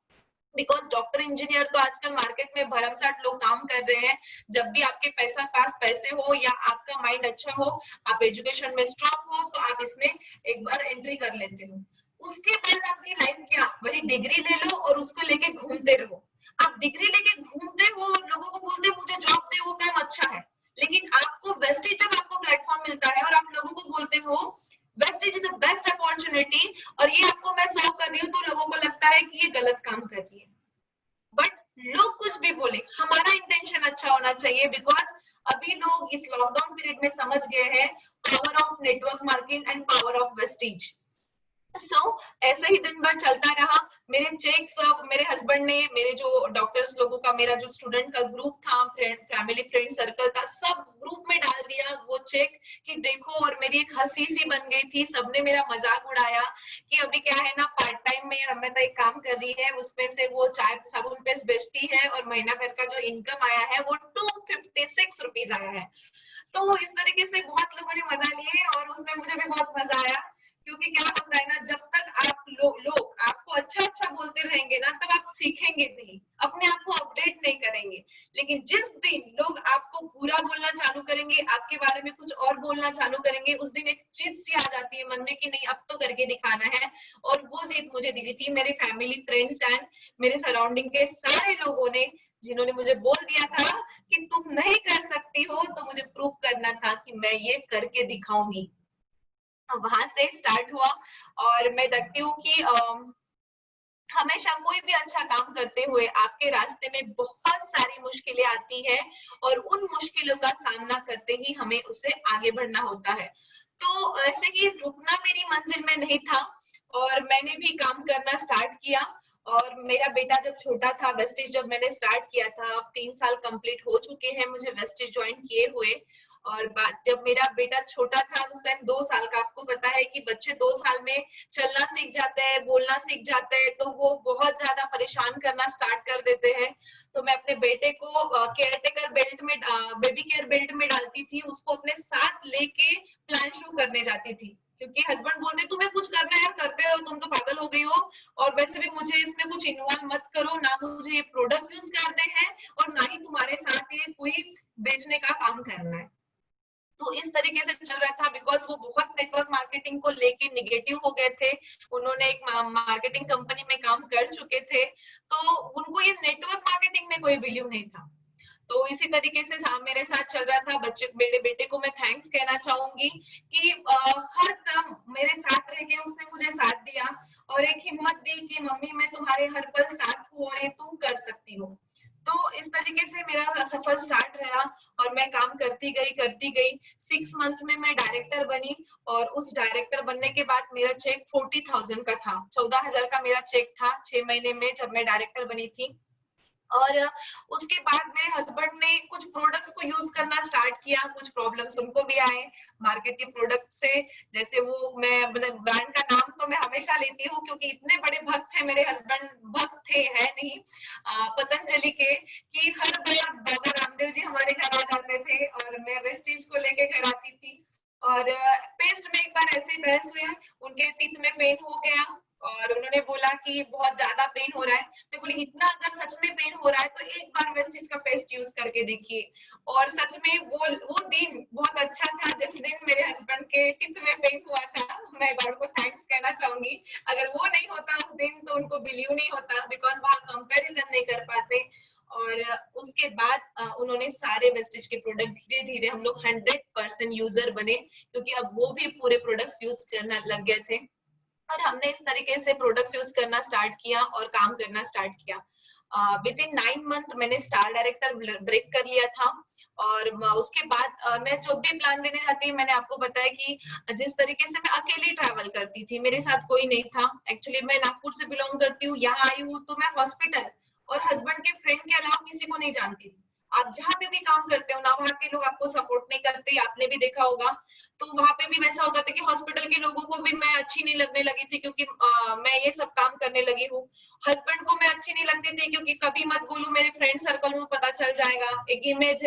बिकॉज डॉक्टर इंजीनियर तो आजकल मार्केट में भरमसाठ लोग काम कर रहे हैं। जब भी आपके पास पैसे हो या आपका माइंड अच्छा हो, आप एजुकेशन में स्ट्रांग हो, तो आप इसमें एक बार एंट्री कर लेते हो। उसके बाद आपकी लाइफ क्या, वही डिग्री ले लो और उसको लेके घूमते रहो। आप डिग्री लेके घूमते हो और लोगों को बोलते हो मुझे जॉब दे, वो काम अच्छा है, लेकिन आप लगता है कि ये गलत काम कर रही है, बट लोग कुछ भी बोले, हमारा इंटेंशन अच्छा होना चाहिए, बिकॉज अभी लोग इस लॉकडाउन पीरियड में समझ गए हैं power of network marketing and power of wastage. ऐसे ही दिन भर चलता रहा। मेरे चेक सब मेरे हस्बैंड ने, मेरे जो डॉक्टर्स लोगों का, मेरा जो स्टूडेंट का ग्रुप था, फैमिली फ्रेंड सर्कल था, सब ग्रुप में डाल दिया वो चेक कि देखो, और मेरी एक हंसी सी बन गई थी, सबने मेरा मजाक उड़ाया कि अभी क्या है ना, पार्ट टाइम में रम्यता एक काम कर रही है, उसमें से वो चाय साबुन पेस्ट बेचती है और महीना भर का जो इनकम आया है वो 256 रुपीज आया है। तो इस तरीके से बहुत लोगों ने मजा लिए और उसमें मुझे भी बहुत मजा आया, क्योंकि क्या होता है ना, जब तक आप लोग आपको अच्छा अच्छा बोलते रहेंगे ना, तब आप सीखेंगे नहीं, अपने आप को अपडेट नहीं करेंगे। लेकिन जिस दिन लोग आपको बुरा बोलना चालू करेंगे, आपके बारे में कुछ और बोलना चालू करेंगे, उस दिन एक जिद सी आ जाती है मन में कि नहीं, अब तो करके दिखाना है। और वो जिद मुझे दी थी मेरे फैमिली फ्रेंड्स एंड मेरे सराउंडिंग के सारे लोगों ने, जिन्होंने मुझे बोल दिया था कि तुम नहीं कर सकती हो, तो मुझे प्रूव करना था कि मैं ये करके दिखाऊंगी। वहां से स्टार्ट हुआ। और मैं देखती हूँ कि हमेशा कोई भी अच्छा काम करते हुए आपके रास्ते में बहुत सारी मुश्किलें आती है, और उन मुश्किलों का सामना करते ही हमें उससे आगे बढ़ना होता है। तो ऐसे ही रुकना मेरी मंजिल में नहीं था, और मैंने भी काम करना स्टार्ट किया। और मेरा बेटा जब छोटा था, वेस्टेज जब मैंने स्टार्ट किया था, अब 3 साल कंप्लीट हो चुके हैं मुझे वेस्टेज ज्वाइन किए हुए। और जब मेरा बेटा छोटा था उस टाइम 2 साल का, आपको पता है कि बच्चे 2 साल में चलना सीख जाते हैं, बोलना सीख जाते हैं, तो वो बहुत ज्यादा परेशान करना स्टार्ट कर देते हैं। तो मैं अपने बेटे को केयरटेकर बेल्ट में, बेबी केयर बेल्ट में डालती थी, उसको अपने साथ लेके प्लान शुरू करने जाती थी, क्योंकि हस्बैंड बोलते तुम्हें कुछ करना है करते रहो, तुम तो पागल हो गई हो, और वैसे भी मुझे इसमें कुछ इन्वॉल्व मत करो, ना मुझे ये प्रोडक्ट यूज करने हैं और ना ही तुम्हारे साथ ये कोई बेचने का काम करना है। तो इस तरीके से चल रहा था, बिकॉज वो बहुत नेटवर्क मार्केटिंग को लेके निगेटिव हो गए थे। उन्होंने एक मार्केटिंग कंपनी में काम कर चुके थे, तो उनको ये नेटवर्क मार्केटिंग में कोई बिलीव नहीं था। तो इसी तरीके से मेरे साथ चल रहा था। मेरे बेटे को मैं थैंक्स कहना चाहूंगी कि हर दम मेरे साथ रह के उसने मुझे साथ दिया और एक हिम्मत दी कि मम्मी मैं तुम्हारे हर पल साथ हूँ और ये तुम कर सकती हो। तो इस तरीके से मेरा सफर स्टार्ट रहा और मैं काम करती गई। 6 मंथ में मैं डायरेक्टर बनी, और उस डायरेक्टर बनने के बाद मेरा चेक 40,000 का था, 14,000 का मेरा चेक था 6 महीने में जब मैं डायरेक्टर बनी थी। और उसके बाद मेरे हस्बैंड ने कुछ प्रोडक्ट्स को यूज करना स्टार्ट किया, कुछ प्रॉब्लम्स उनको भी आए मार्केट के प्रोडक्ट से। जैसे वो, मैं मतलब ब्रांड का नाम तो मैं हमेशा लेती हूँ क्योंकि इतने बड़े भक्त है मेरे हस्बैंड, भक्त थे है नहीं, पतंजलि के, कि हर बार बाबा रामदेव जी हमारे घर आ जाते थे और मैं वेस्टेज को लेके घर आती थी। और पेस्ट में एक बार ऐसे बहस हुए, उनके टीथ में पेन हो गया और उन्होंने बोला कि बहुत ज्यादा पेन हो रहा है। मैं बोली इतना अगर सच में पेन हो रहा है तो एक बार वेस्टेज का पेस्ट यूज करके देखिए। और सच में वो दिन बहुत अच्छा था जिस दिन मेरे हस्बैंड के टीथ में पेन हुआ था। मैं गॉड को थैंक्स कहना चाहूंगी, अगर वो नहीं होता उस दिन तो उनको बिलीव नहीं होता, बिकॉज वहां कंपैरिजन नहीं कर पाते। और उसके बाद उन्होंने सारे वेस्टेज के प्रोडक्ट धीरे धीरे हम लोग 100% यूजर बने, क्योंकि अब वो भी पूरे प्रोडक्ट्स यूज करना लग गए थे। और हमने इस तरीके से प्रोडक्ट्स यूज करना स्टार्ट किया और काम करना स्टार्ट किया। विद इन 9 मंथ मैंने स्टार डायरेक्टर ब्रेक कर लिया था। और उसके बाद मैं जो भी प्लान देने जाती, मैंने आपको बताया कि जिस तरीके से मैं अकेली ट्रैवल करती थी, मेरे साथ कोई नहीं था। एक्चुअली मैं नागपुर से बिलोंग करती हूँ, यहाँ आई हूँ तो मैं हॉस्पिटल और हस्बैंड के फ्रेंड के अलावा किसी को नहीं जानती थी। आप जहाँ पे भी काम करते हो ना, वहाँ के लोग आपको सपोर्ट नहीं करते, आपने भी देखा होगा। तो वहां पे भी वैसा होता था कि हॉस्पिटल के लोगों को भी मैं अच्छी नहीं लगने लगी थी, क्योंकि मैं ये सब काम करने लगी हूँ। हस्बैंड को मैं अच्छी नहीं लगती थी क्योंकि कभी मत बोलूं, मेरे फ्रेंड सर्कल में पता चल जाएगा, एक इमेज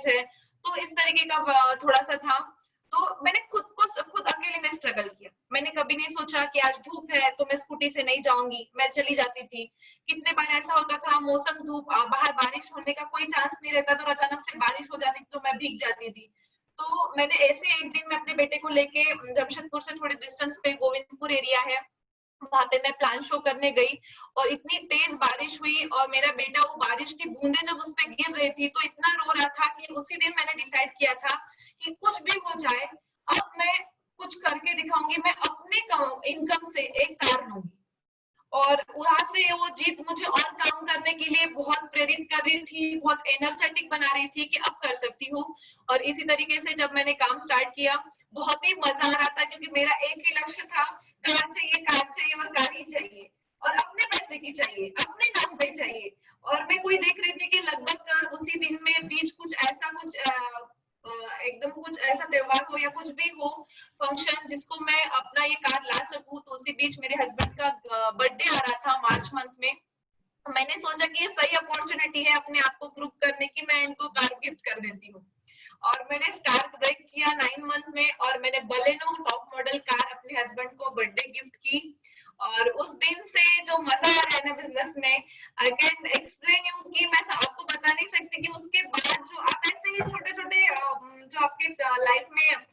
है। तो इस तरीके का थोड़ा सा था। तो मैंने खुद अकेले में स्ट्रगल किया। मैंने कभी नहीं सोचा कि आज धूप है तो मैं स्कूटी से नहीं जाऊंगी, मैं चली जाती थी। कितने बार ऐसा होता था, मौसम धूप, बाहर बारिश होने का कोई चांस नहीं रहता था और अचानक से बारिश हो जाती थी तो मैं भीग जाती थी। तो मैंने ऐसे एक दिन में अपने बेटे को लेके जमशेदपुर से थोड़े डिस्टेंस पे गोविंदपुर एरिया है, वहां पे मैं प्लान शो करने गई और इतनी तेज बारिश हुई और मेरा बेटा वो बारिश की बूंदें जब उस पे गिर रही थी तो इतना रो रहा था कि उसी दिन मैंने डिसाइड किया था कि कुछ भी हो जाए, अब मैं कुछ करके दिखाऊंगी, मैं अपने इनकम से एक कार लूंगी। और वहां से वो जीत मुझे और काम करने के लिए बहुत प्रेरित कर रही थी, बहुत एनर्जेटिक बना रही थी कि अब कर सकती हूँ। और इसी तरीके से जब मैंने काम स्टार्ट किया बहुत ही मजा आ रहा था, क्योंकि मेरा एक ही लक्ष्य था, कार चाहिए और कार ही चाहिए, और अपने पैसे की चाहिए, अपने नाम पे चाहिए। और मैं कोई देख रही थी कि लगभग उसी दिन में बीच कुछ ऐसा कुछ एकदम कुछ ऐसा त्योहार हो या कुछ भी हो फंक्शन जिसको मैं अपना ये कार ला सकूं, तो उसी बीच मेरे हस्बैंड का बर्थडे आ रहा था मार्च मंथ में। मैंने सोचा कि ये सही अपॉर्चुनिटी है अपने आप को प्रूव करने की, मैं इनको कार गिफ्ट कर देती हूँ। और मैंने स्टार ब्रेक किया 9 मंथ में, और मैंने बलेनो टॉप मॉडल कार अपने हस्बैंड को बर्थडे गिफ्ट की। और उस दिन से जो मजा आ रहा है ना बिजनेस में, आई कैन एक्सप्लेन यू कि मैं आपको बता नहीं सकती कि उसके बाद जो आप ऐसे ही छोटे छोटे जो आपके लाइफ में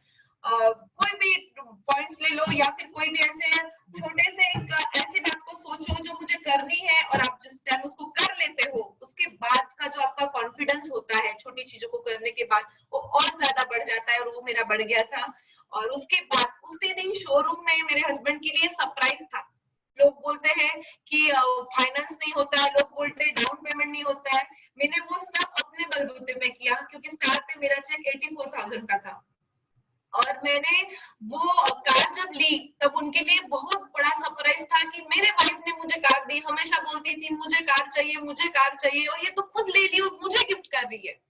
कोई भी पॉइंट्स ले लो, या फिर कोई भी ऐसे छोटे से एक ऐसी बात को सोचो जो मुझे करनी है, और आप जिस टाइम उसको कर लेते हो उसके बाद का जो आपका कॉन्फिडेंस होता है छोटी चीजों को करने के बाद, वो और ज्यादा बढ़ जाता है, और वो मेरा बढ़ गया था। और उसके बाद उसी दिन शोरूम में मेरे हस्बैंड के लिए सरप्राइज था। लोग बोलते हैं कि फाइनेंस नहीं होता है, लोग बोलते हैं डाउन पेमेंट नहीं होता है, मैंने वो सब अपने बलबूते पे किया, क्योंकि स्टार पे मेरा चेक 84,000 का था। और मैंने वो कार जब ली तब उनके लिए बहुत बड़ा सरप्राइज था कि मेरे वाइफ ने मुझे कार दी। हमेशा बोलती थी मुझे कार चाहिए, मुझे कार चाहिए, और ये तो खुद ले ली और मुझे गिफ्ट कर रही है।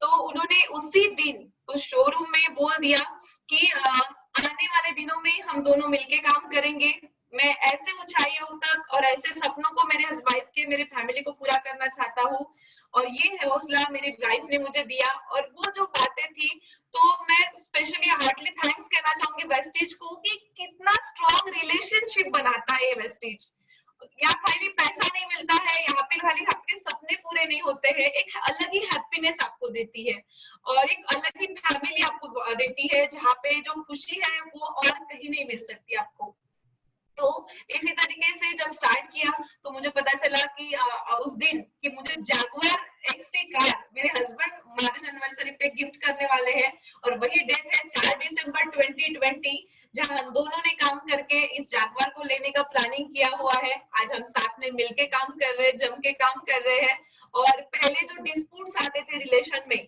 तो उन्होंने उसी दिन उस शोरूम में बोल दिया कि आने वाले दिनों में हम दोनों मिलके काम करेंगे, मैं ऐसे ऊंचाइयों तक और ऐसे सपनों को मेरे वाइफ के, मेरे फैमिली को पूरा करना चाहता हूँ। और ये हौसला मेरी वाइफ ने मुझे दिया। और वो जो बातें थी, तो मैं स्पेशली हार्टली थैंक्स कहना चाहूंगी वेस्टीज को कि कितना स्ट्रॉन्ग रिलेशनशिप बनाता है ये वेस्टीज। यहाँ खाली पैसा नहीं मिलता है, यहाँ पे खाली आपके सपने पूरे नहीं होते हैं, एक अलग ही हैप्पीनेस आपको देती है, और एक अलग ही फैमिली आपको देती है, जहाँ पे जो खुशी है वो और कहीं नहीं मिल सकती आपको। तो इसी तरीके से जब स्टार्ट किया तो मुझे पता चला कि उस दिन कि मुझे जैगुआर एक्सी कार मेरे हस्बैंड मैरिज एनिवर्सरी पे गिफ्ट करने वाले हैं। और वही डेट है 4 दिसंबर 2020, जहां हम दोनों ने काम करके इस जैगुआर को लेने का प्लानिंग किया हुआ है। आज हम साथ में मिलके काम कर रहे हैं, जम के काम कर रहे हैं। और पहले जो डिस्प्यूट्स आते थे रिलेशन में,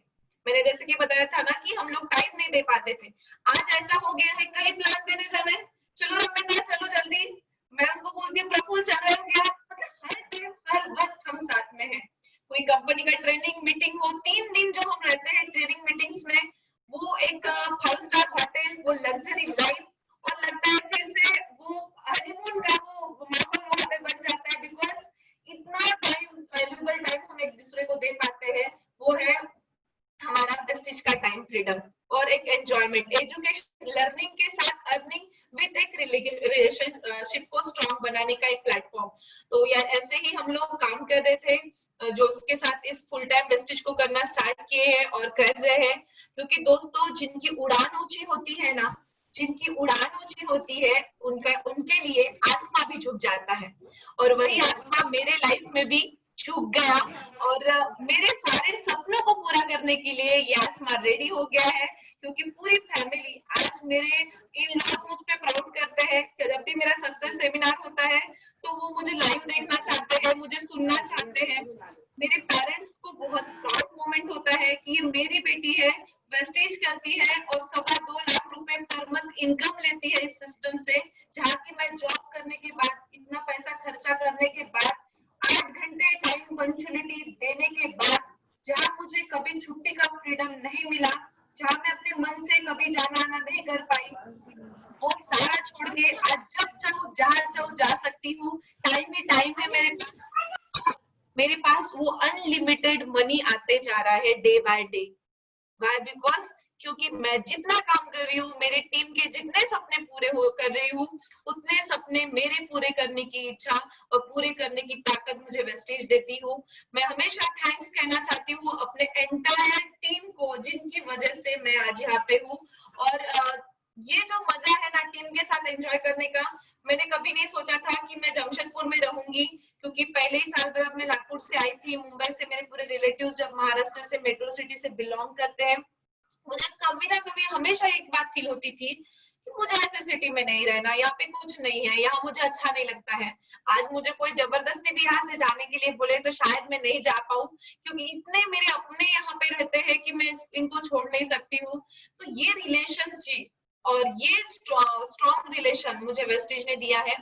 मैंने जैसे कि बताया था ना कि हम लोग टाइम नहीं दे पाते थे, आज ऐसा हो गया है कहीं प्लान देने जाना है, चलो रम्यता चलो जल्दी, मैं उनको बोलती हूँ प्रफुल्ल चल रहे हो क्या, मतलब हर टाइम हर वक्त हम साथ में हैं। कोई कंपनी का ट्रेनिंग मीटिंग हो, 3 दिन जो हम रहते हैं ट्रेनिंग मीटिंग्स में, वो एक 5 स्टार होटल, वो लग्जरी लाइफ, और लगता है फिर से वो हनीमून का वो माहौल वहां पे बन जाता है, बिकॉज इतना टाइम, वैल्यूबल टाइम हम एक दूसरे को दे पाते हैं। वो है हमारा वेस्टेज का टाइम फ्रीडम और एक एंजॉयमेंट, एजुकेशन, लर्निंग के साथ अर्निंग विद एक रिलेशनशिप को स्ट्रॉन्ग बनाने का एक प्लेटफॉर्म। तो यार ऐसे ही हम लोग काम कर रहे थे, जो उसके साथ इस फुल टाइम वेस्टेज को करना स्टार्ट किए हैं और कर रहे हैं। क्योंकि दोस्तों जिनकी उड़ान ऊंची होती है ना, जिनकी उड़ान ऊंची होती है, उनके लिए आसमां भी झुक जाता है, और वही आसमां मेरे लाइफ में भी झुक गया। और मेरे सारे सपनों को पूरा करने के लिए ये आसमां रेडी हो गया है। क्योंकि पूरी फैमिली आज मेरे इन-लॉज मुझ पे प्राउड करते हैं कि जब भी मेरा सक्सेस सेमिनार होता है तो वो मुझे लाइव देखना चाहते हैं, मुझे सुनना चाहते हैं। मेरे पेरेंट्स को बहुत प्राउड मोमेंट होता है कि ये मेरी बेटी है, वेस्टेज करती है और 2.25 लाख रुपए पर मंथ इनकम लेती है इस सिस्टम से, जहाँ की मैं जॉब करने के बाद, इतना पैसा खर्चा करने के बाद, 8 घंटे टाइम पंक्चुअलिटी देने के बाद, जहाँ मुझे कभी छुट्टी का फ्रीडम नहीं मिला, जहाँ मैं अपने मन से कभी जाना आना नहीं कर पाई, वो सारा छोड़ के आज जब चाहूँ जहाँ चाहूँ जा सकती हूँ। टाइम ही टाइम है मेरे पास वो अनलिमिटेड मनी आते जा रहा है day by day. Why? Because क्योंकि मैं जितना काम कर रही हूँ, मेरे टीम के जितने सपने पूरे हो कर रही हूँ, उतने सपने मेरे पूरे करने की इच्छा और पूरे करने की ताकत मुझे वेस्टेज देती हूँ। मैं हमेशा थैंक्स कहना चाहती हूँ अपने एंटायर टीम को, जिनकी वजह से मैं आज यहाँ पे हूँ। और ये जो मजा है ना टीम के साथ एंजॉय करने का, मैंने कभी नहीं सोचा था कि मैं जमशेदपुर में रहूंगी। क्योंकि पहले ही साल जब मैं नागपुर से आई थी, मुंबई से मेरे पूरे रिलेटिव्स जब महाराष्ट्र से मेट्रो सिटी से बिलोंग करते हैं, मुझे कभी ना कभी हमेशा एक बात फील होती थी कि मुझे ऐसे सिटी में नहीं रहना, यहाँ पे कुछ नहीं है, यहाँ मुझे अच्छा नहीं लगता है। आज मुझे कोई जबरदस्ती भी यहाँ से जाने के लिए बोले तो शायद मैं नहीं जा पाऊँ, क्योंकि इतने मेरे अपने यहाँ पे रहते हैं कि मैं इनको छोड़ नहीं सकती हूँ। तो ये रिलेशनशिप और ये स्ट्रॉन्ग रिलेशन मुझे वेस्टिज ने दिया है।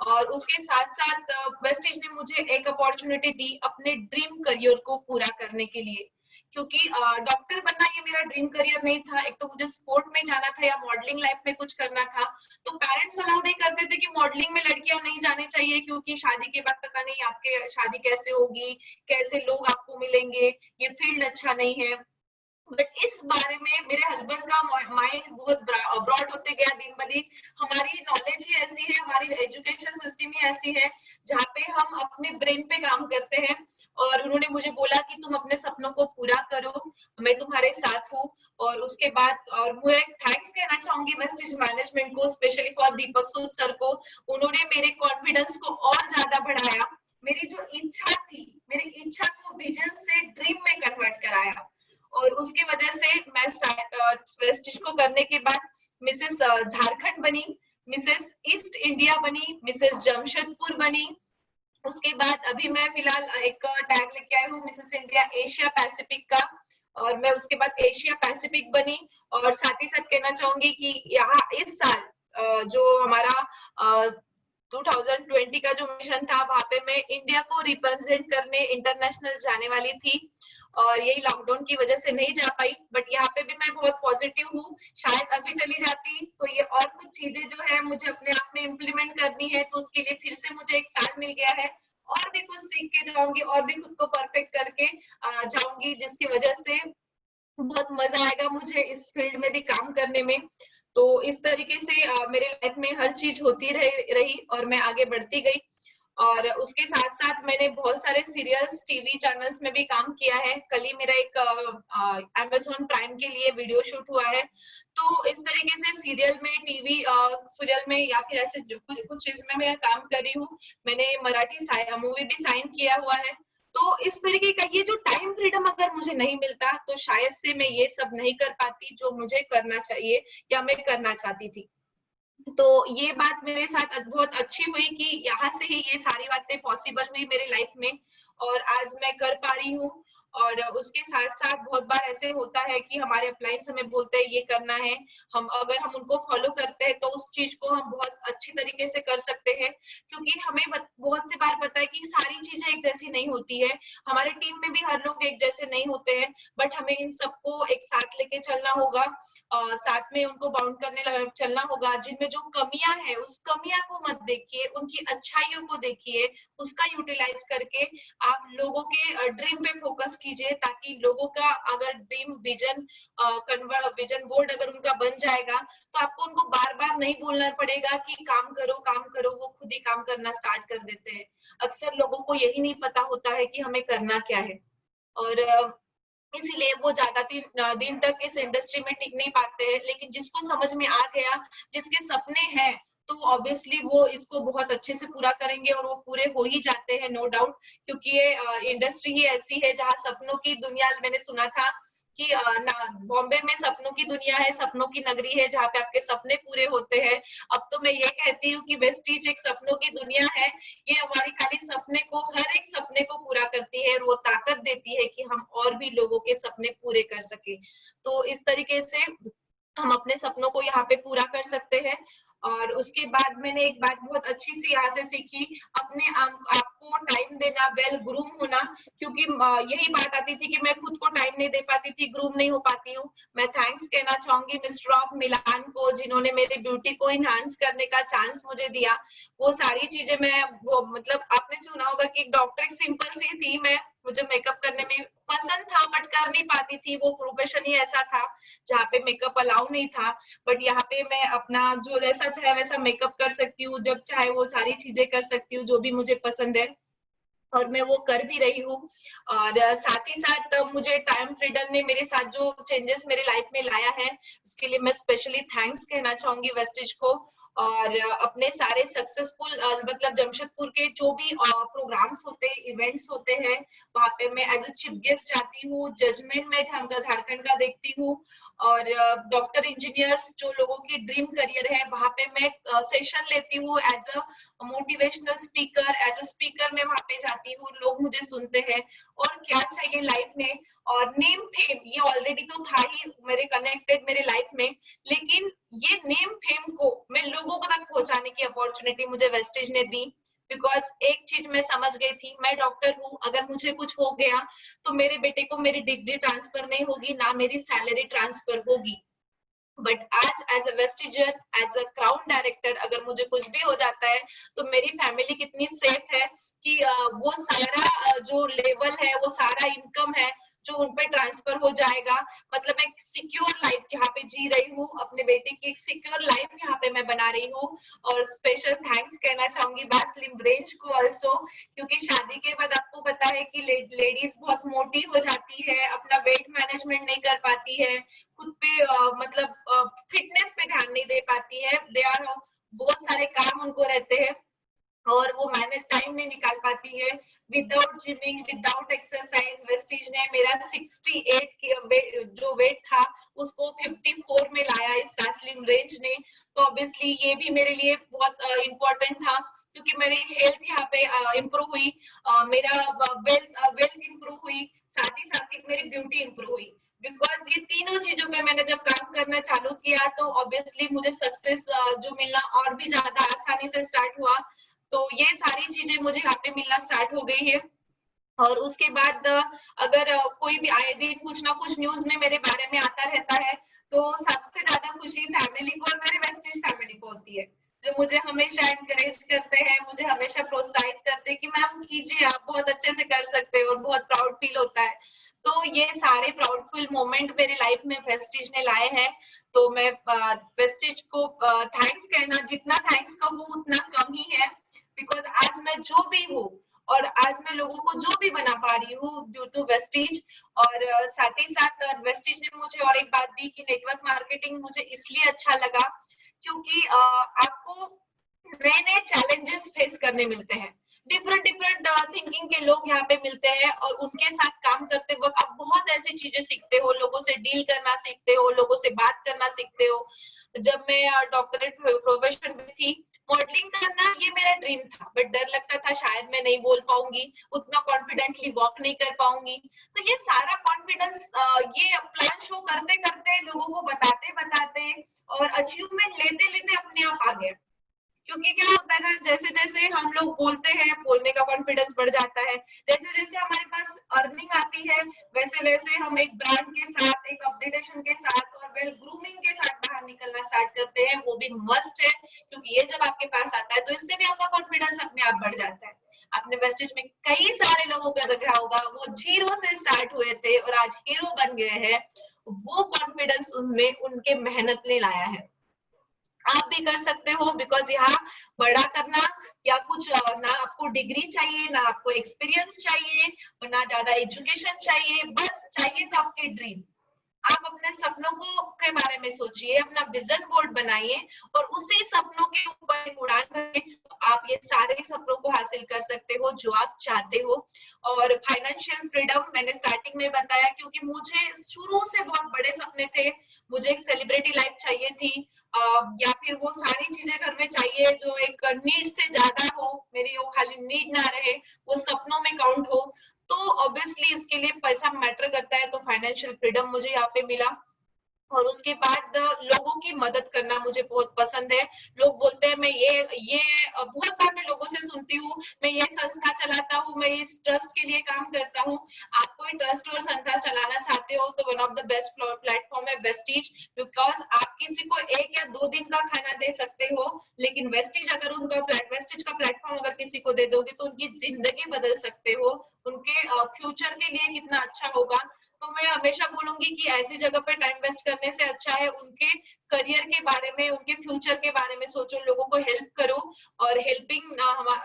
और उसके साथ साथ वेस्टिज ने मुझे एक अपॉर्चुनिटी दी अपने ड्रीम करियर को पूरा करने के लिए, क्योंकि डॉक्टर बनना ये मेरा ड्रीम करियर नहीं था। एक तो मुझे स्पोर्ट में जाना था या मॉडलिंग लाइफ में कुछ करना था, तो पेरेंट्स अलाउ नहीं करते थे कि मॉडलिंग में लड़कियां नहीं जाने चाहिए, क्योंकि शादी के बाद पता नहीं आपके शादी कैसे होगी, कैसे लोग आपको मिलेंगे, ये फील्ड अच्छा नहीं है। बट इस बारे में मेरे हस्बैंड का माइंड बहुत ब्रॉड होते गया दिन ब दिन। हमारी नॉलेज ही ऐसी है, हमारी एजुकेशन सिस्टम ही ऐसी है जहाँ पे हम अपने ब्रेन पे काम करते हैं। और उन्होंने मुझे बोला कि तुम अपने सपनों को पूरा करो, मैं तुम्हारे साथ हूँ। और उसके बाद और मैं थैंक्स कहना चाहूंगी वेस्टिज मैनेजमेंट को, specially for Deepak Sood sir को। उन्होंने मेरे कॉन्फिडेंस को और ज्यादा बढ़ाया, मेरी जो इच्छा थी, मेरी इच्छा को विजन से ड्रीम में कन्वर्ट कराया। और उसकी वजह से मैं वेस्टिज को करने के बाद मिसेस झारखंड बनी, मिसेस ईस्ट इंडिया बनी, मिसेस जमशेदपुर बनी। उसके बाद अभी मैं फिलहाल एक टैग लेके आई हूँ मिसेस इंडिया एशिया पैसिफिक का, और मैं उसके बाद एशिया पैसिफिक बनी। और साथ ही साथ कहना चाहूंगी कि यहाँ इस साल जो हमारा 2020 का जो मिशन था, वहां पे मैं इंडिया को रिप्रेजेंट करने इंटरनेशनल जाने वाली थी, और यही लॉकडाउन की वजह से नहीं जा पाई। बट यहाँ पे भी मैं बहुत पॉजिटिव हूँ, शायद अभी चली जाती तो ये और कुछ चीजें जो है मुझे अपने आप में इम्प्लीमेंट करनी है, तो उसके लिए फिर से मुझे एक साल मिल गया है, और भी कुछ सीख के जाऊंगी और भी खुद को परफेक्ट करके जाऊंगी, जिसकी वजह से बहुत मजा आएगा मुझे इस फील्ड में भी काम करने में। तो इस तरीके से मेरे लाइफ में हर चीज होती रही और मैं आगे बढ़ती गई। और उसके साथ साथ मैंने बहुत सारे सीरियल्स टीवी चैनल्स में भी काम किया है। कल ही मेरा एक अमेज़न प्राइम के लिए वीडियो शूट हुआ है। तो इस तरीके से सीरियल में, टीवी सीरियल में या फिर ऐसे कुछ चीज में मैं काम कर रही हूँ। मैंने मराठी मूवी भी साइन किया हुआ है। तो इस तरीके का ये जो टाइम फ्रीडम अगर मुझे नहीं मिलता तो शायद से मैं ये सब नहीं कर पाती जो मुझे करना चाहिए या मैं करना चाहती थी। तो ये बात मेरे साथ बहुत अच्छी हुई कि यहाँ से ही ये सारी बातें पॉसिबल हुई मेरे लाइफ में, और आज मैं कर पा रही हूँ। और उसके साथ साथ बहुत बार ऐसे होता है कि हमारे अप्लायंस हमें बोलते हैं ये करना है, अगर हम उनको फॉलो करते हैं तो उस चीज को हम बहुत अच्छी तरीके से कर सकते हैं, क्योंकि हमें बहुत से बार पता है कि सारी चीजें एक जैसी नहीं होती है। हमारे टीम में भी हर लोग एक जैसे नहीं होते हैं, बट हमें इन सबको एक साथ लेके चलना होगा, साथ में उनको बाउंड करने चलना होगा। जिनमें जो कमियां है उस कमियां को मत देखिए, उनकी अच्छाइयों को देखिए, उसका यूटिलाइज करके आप लोगों के ड्रीम पे फोकस कीजिए, ताकि लोगों का अगर ड्रीम विजन बोर्ड अगर उनका बन जाएगा तो आपको उनको बार बार नहीं बोलना पड़ेगा कि काम करो काम करो, वो खुद ही काम करना स्टार्ट कर देते हैं। अक्सर लोगों को यही नहीं पता होता है कि हमें करना क्या है, और इसीलिए वो ज्यादा दिन तक इस इंडस्ट्री में टिक नहीं पाते हैं। लेकिन जिसको समझ में आ गया, जिसके सपने हैं, तो ऑब्वियसली वो इसको बहुत अच्छे से पूरा करेंगे, और वो पूरे हो ही जाते हैं, नो डाउट। क्योंकि ये इंडस्ट्री ही ऐसी है जहाँ सपनों की दुनिया, मैंने सुना था कि बॉम्बे में सपनों की दुनिया है, सपनों की नगरी है, जहाँ पे आपके सपने पूरे होते हैं। अब तो मैं ये कहती हूँ कि वेस्टिज एक सपनों की दुनिया है। ये हमारी खाली सपने को, हर एक सपने को पूरा करती है, और वो ताकत देती है कि हम और भी लोगों के सपने पूरे कर सके। तो इस तरीके से हम अपने सपनों को यहाँ पे पूरा कर सकते हैं। और उसके बाद मैंने एक बात बहुत अच्छी सी यहाँ से सीखी, अपने आपको टाइम देना, वेल ग्रूम होना। क्योंकि यही बात आती थी कि मैं खुद को टाइम नहीं दे पाती थी, ग्रूम नहीं हो पाती हूँ। मैं थैंक्स कहना चाहूंगी मिस्टर ऑफ मिलान को, जिन्होंने मेरी ब्यूटी को इनहांस करने का चांस मुझे दिया। वो सारी चीजें मैं वो मतलब आपने सुना होगा कि एक डॉक्टर एक सिंपल सी थी, मुझे मेकअप करने में पसंद था बट कर नहीं पाती थी। वो प्रोफेशन ही ऐसा था जहाँ पे मेकअप अलाउ नहीं था। बट यहाँ पे मैं अपना जो जैसा चाहे वैसा मेकअप कर सकती हूँ, जब चाहे वो सारी चीजें कर सकती हूँ जो भी मुझे पसंद है, और मैं वो कर भी रही हूँ। और साथ ही साथ मुझे टाइम फ्रीडम ने मेरे साथ जो चेंजेस मेरे लाइफ में लाया है, उसके लिए मैं स्पेशली थैंक्स कहना चाहूंगी वेस्टिज को। और अपने सारे सक्सेसफुल मतलब जमशेदपुर के जो भी प्रोग्राम्स होते हैं, इवेंट्स होते हैं, वहां पे मैं एज अ चीफ गेस्ट जाती हूँ, जजमेंट में झारखंड का देखती हूँ, और डॉक्टर इंजीनियर्स जो लोगों की ड्रीम करियर है वहां पे मैं सेशन लेती हूँ as a motivational speaker, as a speaker मैं वहां पे जाती हूँ, लोग मुझे सुनते हैं। और क्या चाहिए लाइफ में, और नेम फेम ये ऑलरेडी तो था ही मेरे कनेक्टेड मेरे लाइफ में, लेकिन ये नेम फेम को मैं लोगों को तक पहुंचाने की अपॉर्चुनिटी मुझे वेस्टेज ने दी। बिकॉज एक चीज मैं समझ गई थी, मैं डॉक्टर हूँ, अगर मुझे कुछ हो गया तो मेरे बेटे को मेरी डिग्री ट्रांसफर नहीं होगी, ना मेरी सैलरी ट्रांसफर होगी। बट आज as a Vestiger, as a crown director, अगर मुझे कुछ भी हो जाता है तो मेरी फैमिली कितनी सेफ है कि वो सारा जो लेवल है, वो सारा इनकम है जो उन पे ट्रांसफर हो जाएगा। मतलब एक सिक्योर लाइफ जहाँ पे जी रही हूँ, अपने बेटे की एक सिक्योर लाइफ यहाँ पे मैं बना रही हूँ। और स्पेशल थैंक्स कहना चाहूंगी बैस्लिम रेंज को ऑल्सो, क्योंकि शादी के बाद आपको पता है कि लेडीज बहुत मोटी हो जाती है, अपना वेट मैनेजमेंट नहीं कर पाती है, खुद पे मतलब फिटनेस पे ध्यान नहीं दे पाती है, दे आर बहुत सारे काम उनको रहते हैं और वो मैनेज टाइम नहीं निकाल पाती है। Without gymming, without exercise, Vestige ने मेरा 68 की जो वेट था उसको 54 में लाया इस वैसलिन रेंज ने। तो ऑब्वियसली ये भी मेरे लिए बहुत इंपॉर्टेंट था, क्योंकि मेरी हेल्थ यहाँ पे इम्प्रूव हुई, मेरा वेल्थ इम्प्रूव हुई, साथ ही मेरी ब्यूटी इम्प्रूव हुई। बिकॉज ये तीनों चीजों पे मैंने जब काम करना चालू किया तो ऑब्वियसली मुझे सक्सेस जो मिलना और भी ज्यादा आसानी से स्टार्ट हुआ। तो ये सारी चीजें मुझे यहाँ पे मिलना स्टार्ट हो गई है। और उसके बाद अगर कोई भी आए दिन कुछ ना कुछ न्यूज में मेरे बारे में आता रहता है, तो सबसे ज्यादा खुशी फैमिली को और मेरे वेस्टेज फैमिली को होती है, जो मुझे हमेशा एनकरेज करते हैं, मुझे हमेशा प्रोत्साहित करते हैं कि मैम कीजिए, आप बहुत अच्छे से कर सकते हो, और बहुत प्राउड फील होता है। तो ये सारे प्राउडफुल मोमेंट मेरे लाइफ में वेस्टेज ने लाए हैं। तो मैं वेस्टेज को थैंक्स कहना, जितना थैंक्स कहूँ उतना कम ही है। बिकॉज आज मैं जो भी हूँ और आज मैं लोगों को जो भी बना पा रही हूँ ड्यू टू वेस्टीज। और साथ ही साथ वेस्टीज ने मुझे और एक बात दी कि नेटवर्क मार्केटिंग मुझे इसलिए अच्छा लगा क्योंकि आपको नए नए चैलेंजेस फेस करने मिलते हैं, डिफरेंट डिफरेंट थिंकिंग के लोग यहाँ पे मिलते हैं, और उनके साथ काम करते वक्त आप बहुत ऐसी चीजें सीखते हो, लोगों से डील करना सीखते हो, लोगों से बात करना सीखते हो। जब मैं डॉक्टरेट प्रोफेशन में थी, मॉडलिंग करना ये मेरा ड्रीम था, बट डर लगता था शायद मैं नहीं बोल पाऊंगी, उतना कॉन्फिडेंटली वॉक नहीं कर पाऊंगी। तो ये सारा कॉन्फिडेंस ये प्लान शो करते करते, लोगों को बताते बताते और अचीवमेंट लेते लेते अपने आप आ गया। क्योंकि क्या होता है ना, जैसे जैसे हम लोग बोलते हैं, बोलने का कॉन्फिडेंस बढ़ जाता है, जैसे जैसे हमारे पास अर्निंग आती है, वैसे वैसे हम एक ब्रांड के साथ, एक अपडेटेशन के साथ और वेल ग्रूमिंग के साथ बाहर निकलना स्टार्ट करते हैं। वो भी मस्ट है, क्योंकि ये जब आपके पास आता है तो इससे भी आपका कॉन्फिडेंस अपने आप बढ़ जाता है। आपने वेस्टेज में कई सारे लोगों का देखा होगा, वो जीरो से स्टार्ट हुए थे और आज हीरो बन गए हैं। वो कॉन्फिडेंस उनमें उनके मेहनत ने लाया है। आप भी कर सकते हो, बिकॉज यहाँ बड़ा करना या कुछ ना आपको डिग्री चाहिए, ना आपको एक्सपीरियंस चाहिए, और ना ज्यादा एजुकेशन चाहिए, बस चाहिए तो आपके ड्रीम। आप अपने सपनों को के बारे में सोचिए, अपना विजन बोर्ड बनाइए और उसी सपनों के ऊपर एक उड़ान भरिए, तो आप ये सारे सपनों को हासिल कर सकते हो जो आप चाहते हो। और फाइनेंशियल फ्रीडम मैंने स्टार्टिंग में बताया, क्योंकि मुझे शुरू से बहुत बड़े सपने थे। मुझे एक सेलिब्रिटी लाइफ चाहिए थी, या फिर वो सारी चीजें घर में चाहिए जो एक नीड से ज्यादा हो, मेरी वो खाली नीड ना रहे, वो सपनों में काउंट हो। तो ऑब्वियसली इसके लिए पैसा मैटर करता है, तो फाइनेंशियल फ्रीडम मुझे यहाँ पे मिला। और उसके बाद लोगों की मदद करना मुझे बहुत पसंद है। लोग बोलते हैं मैं ये बहुत बार मैं लोगों से सुनती हूँ, मैं ये संस्था चलाता हूँ, मैं इस ट्रस्ट के लिए काम करता हूँ। आप कोई ट्रस्ट और संस्था चलाना चाहते हो तो one of the best platform है वेस्टीज, बिकॉज आप किसी को 1 या 2 दिन का खाना दे सकते हो, लेकिन वेस्टीज अगर उनका वेस्टीज का प्लेटफॉर्म अगर किसी को दे दोगे तो उनकी जिंदगी बदल सकते हो, उनके फ्यूचर के लिए कितना अच्छा होगा। तो मैं हमेशा बोलूंगी कि ऐसी जगह पे टाइम वेस्ट करने से अच्छा है उनके करियर के बारे में, उनके फ्यूचर के बारे में सोचो, लोगों को हेल्प करो। और हेल्पिंग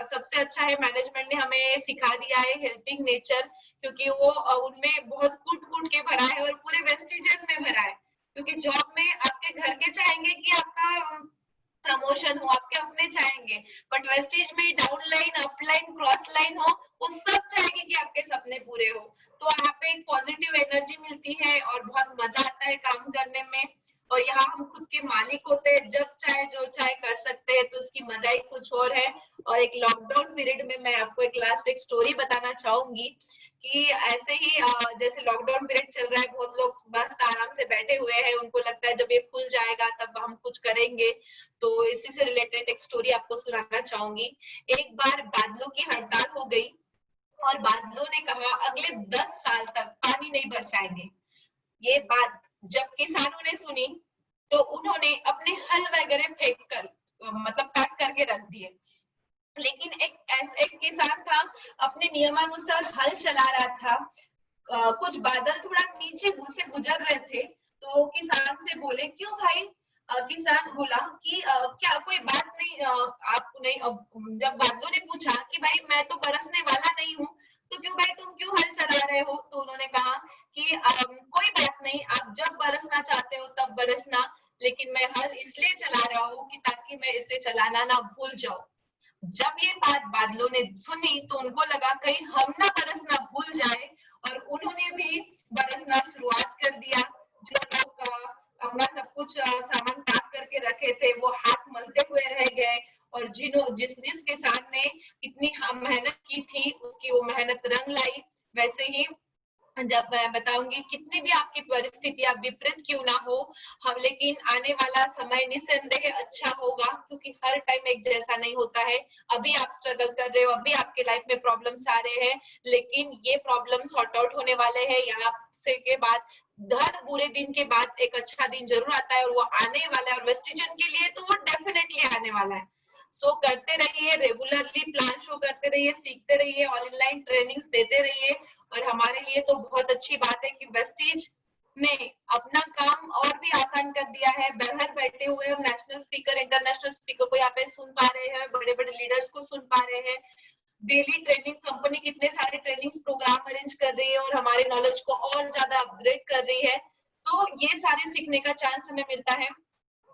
सबसे अच्छा है, मैनेजमेंट ने हमें सिखा दिया है हेल्पिंग नेचर, क्योंकि वो उनमें बहुत कूट कूट के भरा है और पूरे वेस्टिजन में भरा है। क्योंकि जॉब में आपके घर के चाहेंगे कि आपका प्रमोशन हो, आपके अपने चाहेंगे, बट वेस्टीज में down line, up line, cross line हो, वो सब चाहेंगे कि आपके सपने पूरे हो। तो यहाँ पे एक पॉजिटिव एनर्जी मिलती है और बहुत मजा आता है काम करने में। और यहाँ हम खुद के मालिक होते हैं, जब चाहे जो चाहे कर सकते हैं, तो उसकी मजा ही कुछ और है। और एक लॉकडाउन पीरियड में मैं आपको एक लास्ट एक स्टोरी बताना चाहूंगी कि ऐसे ही जैसे लॉकडाउन पीरियड चल रहा है, बहुत लोग मस्त आराम से बैठे हुए हैं, उनको लगता है जब ये खुल जाएगा तब हम कुछ करेंगे। तो इसी से रिलेटेड एक स्टोरी आपको सुनाना चाहूंगी। एक बार बादलों की हड़ताल हो गई और बादलों ने कहा अगले 10 साल तक पानी नहीं बरसाएंगे। ये बात जब किसानों ने सुनी तो उन्होंने अपने हल वगैरह फेंक कर मतलब पैक करके रख दिए। लेकिन एक किसान था, अपने नियमानुसार हल चला रहा था। कुछ बादल थोड़ा नीचे से गुजर रहे थे, तो किसान से बोले क्यों भाई? किसान बोला कि क्या कोई बात नहीं, आप नहीं। जब बादलों ने पूछा कि भाई मैं तो बरसने वाला नहीं हूँ, तो क्यों भाई तुम क्यों हल चला रहे हो? तो उन्होंने कहा कि कोई बात नहीं, आप जब बरसना चाहते हो तब बरसना, लेकिन मैं हल इसलिए चला रहा हूँ कि ताकि मैं इसे चलाना ना भूल जाऊं। जब ये बात बादलों ने सुनी तो उनको लगा कहीं हम ना बरसना भूल जाए, और उन्होंने भी बरसना शुरुआत कर दिया। जो लोग अपना सब कुछ सामान पैक करके रखे थे वो हाथ मलते हुए रह गए, और जिस किसान ने इतनी मेहनत की थी उसकी वो मेहनत रंग लाई। वैसे ही जब मैं बताऊंगी कितनी भी आपकी परिस्थितियां विपरीत क्यों ना हो, हम लेकिन आने वाला समय निस्संदेह अच्छा होगा, क्योंकि हर टाइम एक जैसा नहीं होता है। अभी आप स्ट्रगल कर रहे हो, अभी आपके लाइफ में प्रॉब्लम्स आ रहे हैं, लेकिन ये प्रॉब्लम सॉर्ट आउट होने वाले हैं। यहाँ से के बाद हर बुरे दिन के बाद एक अच्छा दिन जरूर आता है, और वो आने वाला है। और वेस्टिजन के लिए तो वो डेफिनेटली आने वाला है। सो करते रहिए, रेगुलरली प्लान शो करते रहिए, सीखते रहिए, ऑनलाइन ट्रेनिंग्स देते रहिए। और हमारे लिए तो बहुत अच्छी बात है कि वेस्टीज ने अपना काम और भी आसान कर दिया है। घर बैठे हुए हम नेशनल स्पीकर, इंटरनेशनल स्पीकर को यहाँ पे सुन पा रहे हैं, बड़े बड़े लीडर्स को सुन पा रहे हैं। डेली ट्रेनिंग कंपनी कितने सारे ट्रेनिंग्स प्रोग्राम अरेंज कर रही है और हमारे नॉलेज को और ज्यादा अपग्रेड कर रही है। तो ये सारे सीखने का चांस हमें मिलता है।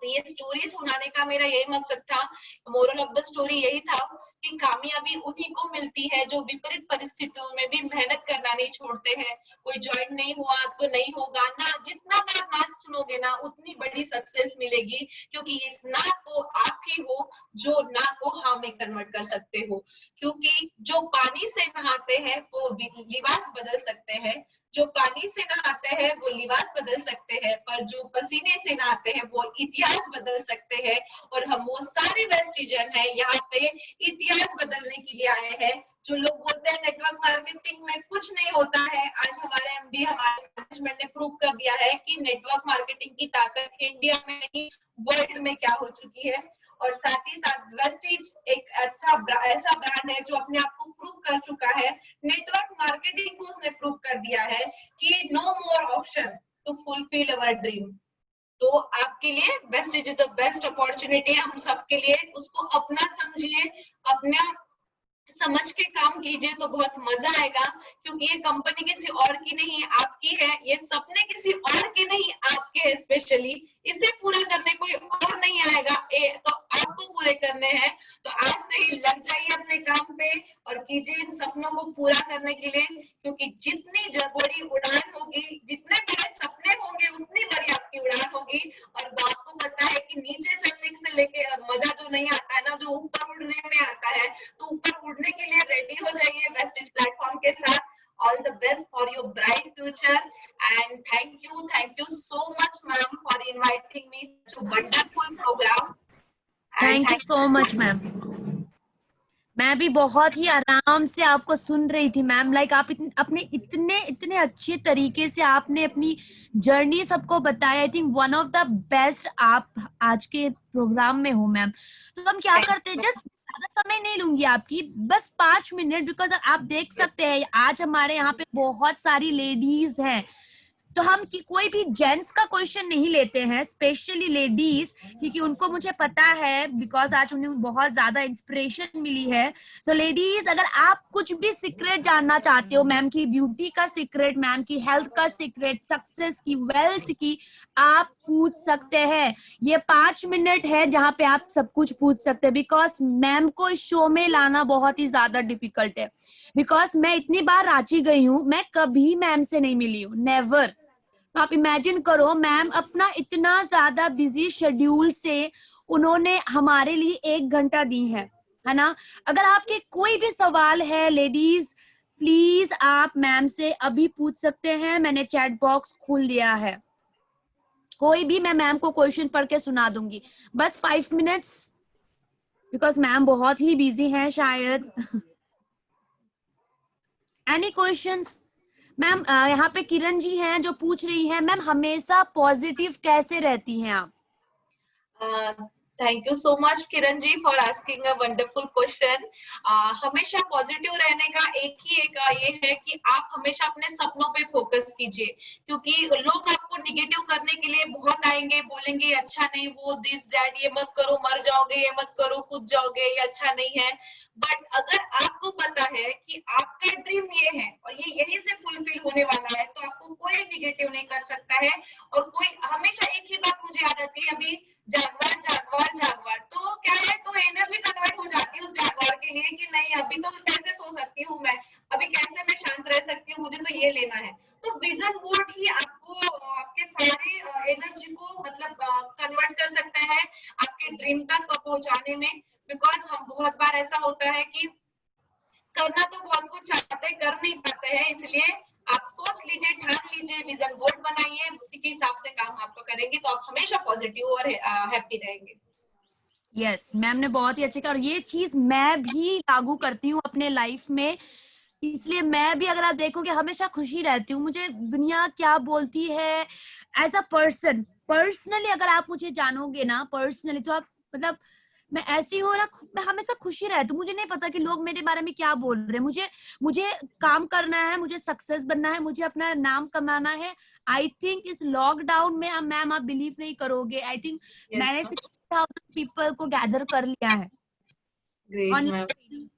तो ये स्टोरी सुनाने का मेरा यही मकसद था। मोरल ऑफ द स्टोरी यही था कि कामयाबी उन्हीं को मिलती है जो विपरीत परिस्थितियों में भी मेहनत करना नहीं छोड़ते हैं। कोई ज्वाइन नहीं हुआ तो नहीं होगा ना, जितना बार ना सुनोगे ना उतनी बड़ी सक्सेस मिलेगी, क्योंकि इस ना को आप ही हो जो ना को हाँ में कन्वर्ट कर सकते हो। क्योंकि जो पानी से नहाते हैं वो लिबास बदल सकते हैं, जो पानी से नहाते हैं वो लिबास बदल सकते हैं, पर जो पसीने से नहाते हैं वो इतिहास बदल सकते हैं। और हम वो सारे वेस्टिजन हैं यहाँ पे इतिहास बदलने के लिए आए हैं। जो लोग बोलते हैं नेटवर्क मार्केटिंग में कुछ नहीं होता है, आज हमारे एमडी, हमारे मैनेजमेंट ने प्रूव कर दिया है कि नेटवर्क मार्केटिंग की ताकत इंडिया में नहीं वर्ल्ड में क्या हो चुकी है। और साथ ही साथ वेस्टीज एक अच्छा ऐसा ब्रांड है जो अपने आप को प्रूव कर चुका है। नेटवर्क मार्केटिंग को उसने प्रूव कर दिया है कि no more option to fulfil our dream. तो आपके लिए Vestige is the best opportunity, हम सबके लिए। उसको अपना समझिए, अपना समझ के काम कीजिए तो बहुत मजा आएगा, क्योंकि ये कंपनी किसी और की नहीं आपकी है, ये सपने किसी और के नहीं आपके हैं। स्पेशली इसे पूरा करने कोई और नहीं आएगा, तो आपको पूरे करने हैं। तो आज से ही लग जाइए अपने काम पे और कीजिए इन सपनों को पूरा करने के लिए, क्योंकि जितनी बड़ी उड़ान होगी, जितने बड़े सपने होंगे उतनी बड़ी आपकी उड़ान होगी। और आपको पता है कि नीचे चलने से लेके मजा जो नहीं आता है ना, जो ऊपर उड़ने में आता है, तो ऊपर उड़ने के लिए रेडी हो जाइए वेस्टीज प्लेटफॉर्म के साथ। All the best for your bright future, and thank you so much ma'am for inviting me to such a wonderful program. Thank you so much ma'am. मैं भी बहुत ही आराम से आपको सुन रही थी मैम। लाइक आप अपने इतने अच्छे तरीके से आपने अपनी जर्नी सबको बताया। I think one of the best आप आज के प्रोग्राम में हो मैम। तो हम क्या करते हैं, जस्ट ज्यादा समय नहीं लूंगी आपकी, बस 5 मिनट, बिकॉज आप देख सकते हैं आज हमारे यहाँ पे बहुत सारी लेडीज हैं तो हम कोई भी जेंट्स का क्वेश्चन नहीं लेते हैं, स्पेशली लेडीज, क्योंकि उनको मुझे पता है, बिकॉज आज उन्हें बहुत ज्यादा इंस्पिरेशन मिली है। तो लेडीज, अगर आप कुछ भी सीक्रेट जानना चाहते हो, मैम की ब्यूटी का सीक्रेट, मैम की हेल्थ का सीक्रेट, सक्सेस की, वेल्थ की, आप पूछ सकते हैं। ये 5 मिनट है जहां पे आप सब कुछ पूछ सकते हैं, बिकॉज मैम को इस शो में लाना बहुत ही ज्यादा डिफिकल्ट है। बिकॉज मैं इतनी बार रांची गई हूँ, मैं कभी मैम से नहीं मिली हूँ, नेवर। तो आप इमेजिन करो, मैम अपना इतना ज्यादा बिजी शेड्यूल से उन्होंने हमारे लिए 1 घंटा दी है ना। अगर आपके कोई भी सवाल है लेडीज, प्लीज आप मैम से अभी पूछ सकते हैं, मैंने चैट बॉक्स खोल दिया है। कोई भी, मैं मैम को क्वेश्चन पढ़ के सुना दूंगी, बस 5 मिनट्स, बिकॉज मैम बहुत ही बिजी हैं शायद। Any questions? मैम यहाँ पे किरण जी हैं जो पूछ रही हैं, मैम हमेशा पॉजिटिव कैसे रहती हैं आप? Thank you so much Kiran ji for asking a wonderful question. हमेशा पॉजिटिव रहने का एक ये है कि आप हमेशा अपने सपनों पे फोकस कीजिए, क्योंकि लोग आपको निगेटिव करने के लिए बहुत आएंगे, बोलेंगे अच्छा नहीं, वो दिस दैट, ये मत करो मर जाओगे, ये मत करो कूद जाओगे, ये अच्छा नहीं है। बट अगर आपको पता है कि आपका ड्रीम ये है और ये यहीं से फुलफिल होने वाला है, तो आपको कोई निगेटिव नहीं कर सकता है। और कोई हमेशा एक ही बात मुझे याद आती है अभी, जागवार जागवार जागवार, तो क्या है, तो एनर्जी कन्वर्ट हो जाती है उस जागवार के लिए कि नहीं अभी तो कैसे सो सकती हूँ मैं, अभी कैसे मैं शांत रह सकती हूँ, मुझे तो ये लेना है। तो विजन बोर्ड ही आपको आपके सारे एनर्जी को मतलब कन्वर्ट कर सकता है आपके ड्रीम तक पहुंचाने में। बिकॉज हम बहुत बार ऐसा होता है कि करना तो बहुत कुछ चाहते हैं, कर नहीं पाते हैं, इसलिए आप सोच लीजिए, ठान लीजिए, विजन बोर्ड बनाइए, उसी के हिसाब से काम आपको करेंगे तो आप हमेशा पॉजिटिव और हैप्पी रहेंगे। यस, मैम ने बहुत ही अच्छे कहा, और ये चीज मैं भी लागू करती हूँ अपने लाइफ में। इसलिए मैं भी, अगर आप देखोगे, हमेशा खुशी रहती हूँ। मुझे दुनिया क्या बोलती है एज अ पर्सन, पर्सनली अगर आप मुझे जानोगे ना पर्सनली, तो आप मतलब मैं ऐसी हूँ ना, मैं हमेशा खुशी रहती हूँ। मुझे नहीं पता कि लोग मेरे बारे में क्या बोल रहे हैं, मुझे काम करना है, मुझे सक्सेस बनना है, मुझे अपना नाम कमाना है। आई थिंक इस लॉकडाउन में, अब मैम आप बिलीव नहीं करोगे, आई थिंक मैंने 60,000 पीपल को गैदर कर लिया है ऑनलाइन।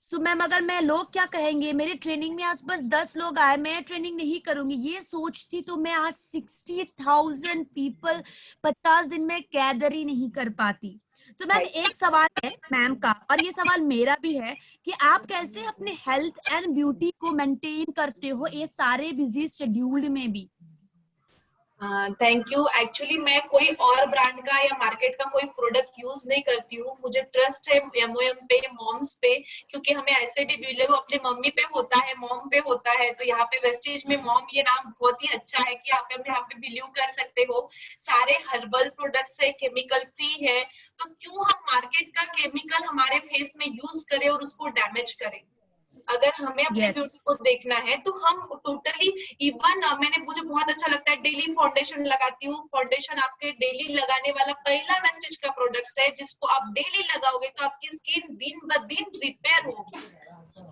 सो मैम, अगर मैं, लोग क्या कहेंगे, मेरी ट्रेनिंग में आज बस 10 लोग आए, मैं ट्रेनिंग नहीं करूंगी, ये सोचती तो मैं आज 60,000 पीपल 50 दिन में गैदर ही नहीं कर पाती। तो मैम, एक सवाल है मैम का, और ये सवाल मेरा भी है, कि आप कैसे अपने हेल्थ एंड ब्यूटी को मेंटेन करते हो ये सारे बिजी शेड्यूल में भी? Thank you. एक्चुअली मैं कोई और ब्रांड का या मार्केट का कोई प्रोडक्ट यूज नहीं करती हूँ। मुझे ट्रस्ट है MOM पे, मॉम्स पे, क्योंकि हमें ऐसे भी बिलीव अपने मम्मी पे होता है, मॉम पे होता है। तो यहाँ पे वेस्टीज में मॉम ये नाम बहुत ही अच्छा है कि आप यहाँ पे बिलीव कर सकते हो। सारे हर्बल प्रोडक्ट्स है, केमिकल फ्री है, तो क्यों हम मार्केट का केमिकल हमारे फेस में यूज करें और उसको डैमेज करें। अगर हमें अपने ब्यूटी को देखना है तो हम टोटली, इवन मुझे बहुत अच्छा लगता है, डेली फाउंडेशन लगाती हूँ। फाउंडेशन आपके डेली लगाने वाला पहला वेस्टेज का प्रोडक्ट है, जिसको आप डेली लगाओगे तो आपकी स्किन दिन ब दिन रिपेयर होगी।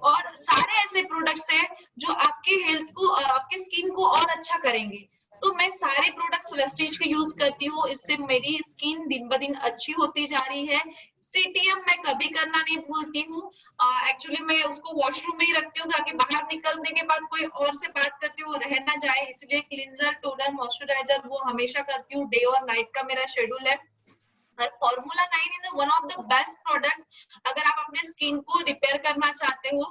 और सारे ऐसे प्रोडक्ट्स हैं जो आपके हेल्थ को, आपके स्किन को और अच्छा करेंगे। तो मैं सारे प्रोडक्ट्स वेस्टीज के यूज करती हूँ, इससे मेरी स्किन दिन ब दिन अच्छी होती जा रही है। CTM मैं कभी करना नहीं भूलती हूँ। एक्चुअली मैं उसको वॉशरूम में ही रखती हूँ, ताकि बाहर निकलने के बाद कोई और से बात करती हूँ रह ना जाए, इसलिए क्लींजर, टोनर, मॉइस्चराइजर वो हमेशा करती हूँ। डे और नाइट का मेरा शेड्यूल है। Formula 9 is one of the best product अगर आप अपने स्किन को रिपेयर करना चाहते हो।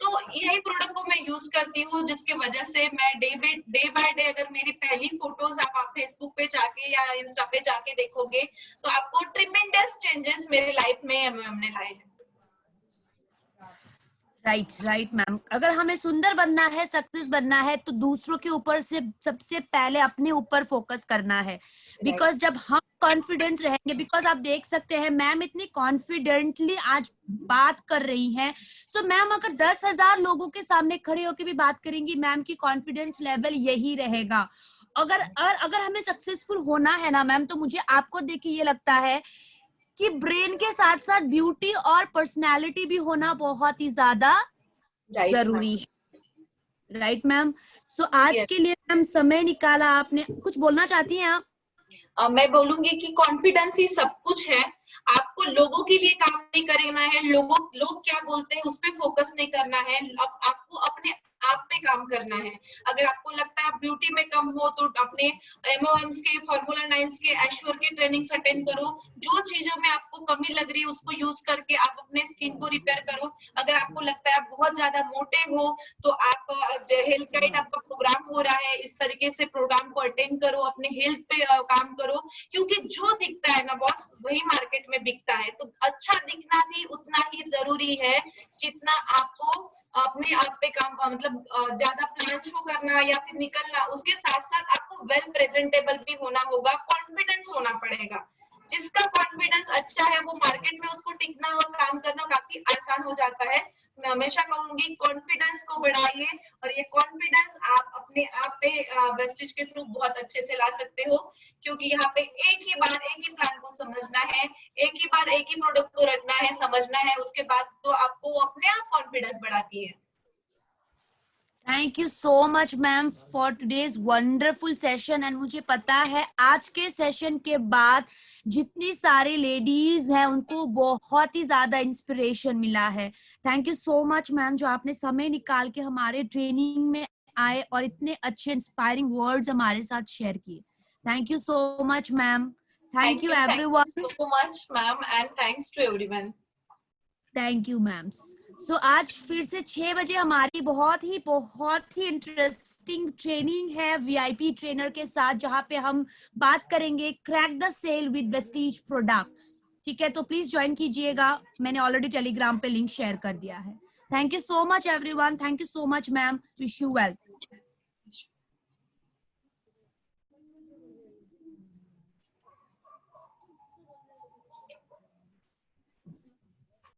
तो यही प्रोडक्ट को मैं यूज करती हूँ, जिसके वजह से मैं डे बाय डे, अगर मेरी पहली फोटोज आप फेसबुक पे जाके या इंस्टा पे जाके देखोगे तो आपको ट्रिमेंडस चेंजेस मेरे लाइफ में हमने लाए हैं। राइट मैम, अगर हमें सुंदर बनना है, सक्सेस बनना है, तो दूसरों के ऊपर से सबसे पहले अपने ऊपर फोकस करना है। बिकॉज जब हम कॉन्फिडेंस रहेंगे, बिकॉज आप देख सकते हैं मैम इतनी कॉन्फिडेंटली आज बात कर रही हैं। सो मैम अगर 10,000 लोगों के सामने खड़े होकर भी बात करेंगी, मैम की कॉन्फिडेंस लेवल यही रहेगा। अगर हमें सक्सेसफुल होना है ना मैम, तो मुझे आपको देख के ये लगता है कि ब्रेन के साथ साथ ब्यूटी और पर्सनालिटी भी होना बहुत ही ज्यादा जरूरी है। Right ma'am? सो आज Yes. के लिए मैम समय निकाला आपने, कुछ बोलना चाहती हैं आप? मैं बोलूंगी कि कॉन्फिडेंस ही सब कुछ है। आपको लोगों के लिए काम नहीं करना है, लोग क्या बोलते हैं उस पे फोकस नहीं करना है, अब आपको अपने आप पे काम करना है। अगर आपको लगता है आप ब्यूटी में कम हो तो अपने एमओएम्स के, फार्मूला 9 के, एश्योर के ट्रेनिंग्स अटेंड करो। जो चीजों में आपको कमी लग रही है उसको यूज करके आप अपने स्किन को रिपेयर करो। अगर आपको लगता है आप बहुत ज्यादा मोटे हो तो आप हेल्थ गाइड आपका प्रोग्राम हो रहा है, इस तरीके से प्रोग्राम को अटेंड करो, अपने हेल्थ पे काम करो, क्योंकि जो दिखता है ना बॉस वही मार्केट में बिकता है। तो अच्छा दिखना भी उतना ही जरूरी है जितना आपको अपने आप पे काम मतलब ज्यादा प्लान शो करना या फिर निकलना। उसके साथ साथ आपको वेल प्रेजेंटेबल भी होना होगा, कॉन्फिडेंस होना पड़ेगा। जिसका कॉन्फिडेंस अच्छा है वो मार्केट में उसको टिकना और काम करना काफी आसान हो जाता है। मैं हमेशा कहूंगी कॉन्फिडेंस को बढ़ाइए, और ये कॉन्फिडेंस आप अपने आप पे वेस्टेज के थ्रू बहुत अच्छे से ला सकते हो, क्योंकि यहाँ पे एक ही बार एक ही प्लान को समझना है, एक ही बार एक ही प्रोडक्ट को रखना है, समझना है, उसके बाद तो आपको अपने आप कॉन्फिडेंस बढ़ाती है। Thank you so much ma'am for today's wonderful session. And मुझे पता है आज के सेशन के बाद जितनी सारी लेडीज हैं उनको बहुत ही ज्यादा इंस्पिरेशन मिला है। Thank you so much ma'am जो आपने समय निकाल के हमारे ट्रेनिंग में आए और इतने अच्छे इंस्पायरिंग वर्ड्स हमारे साथ शेयर किए। Thank you so much ma'am. Thank you everyone. so much ma'am, and thanks to everyone. Thank you ma'am. So आज फिर से 6 बजे हमारी बहुत ही इंटरेस्टिंग ट्रेनिंग है वीआईपी ट्रेनर के साथ, जहां पे हम बात करेंगे crack the sale with Vestige products. ठीक है, तो प्लीज ज्वाइन कीजिएगा, मैंने ऑलरेडी टेलीग्राम पे लिंक शेयर कर दिया है। Thank you so much everyone, thank you so much ma'am, wish you well.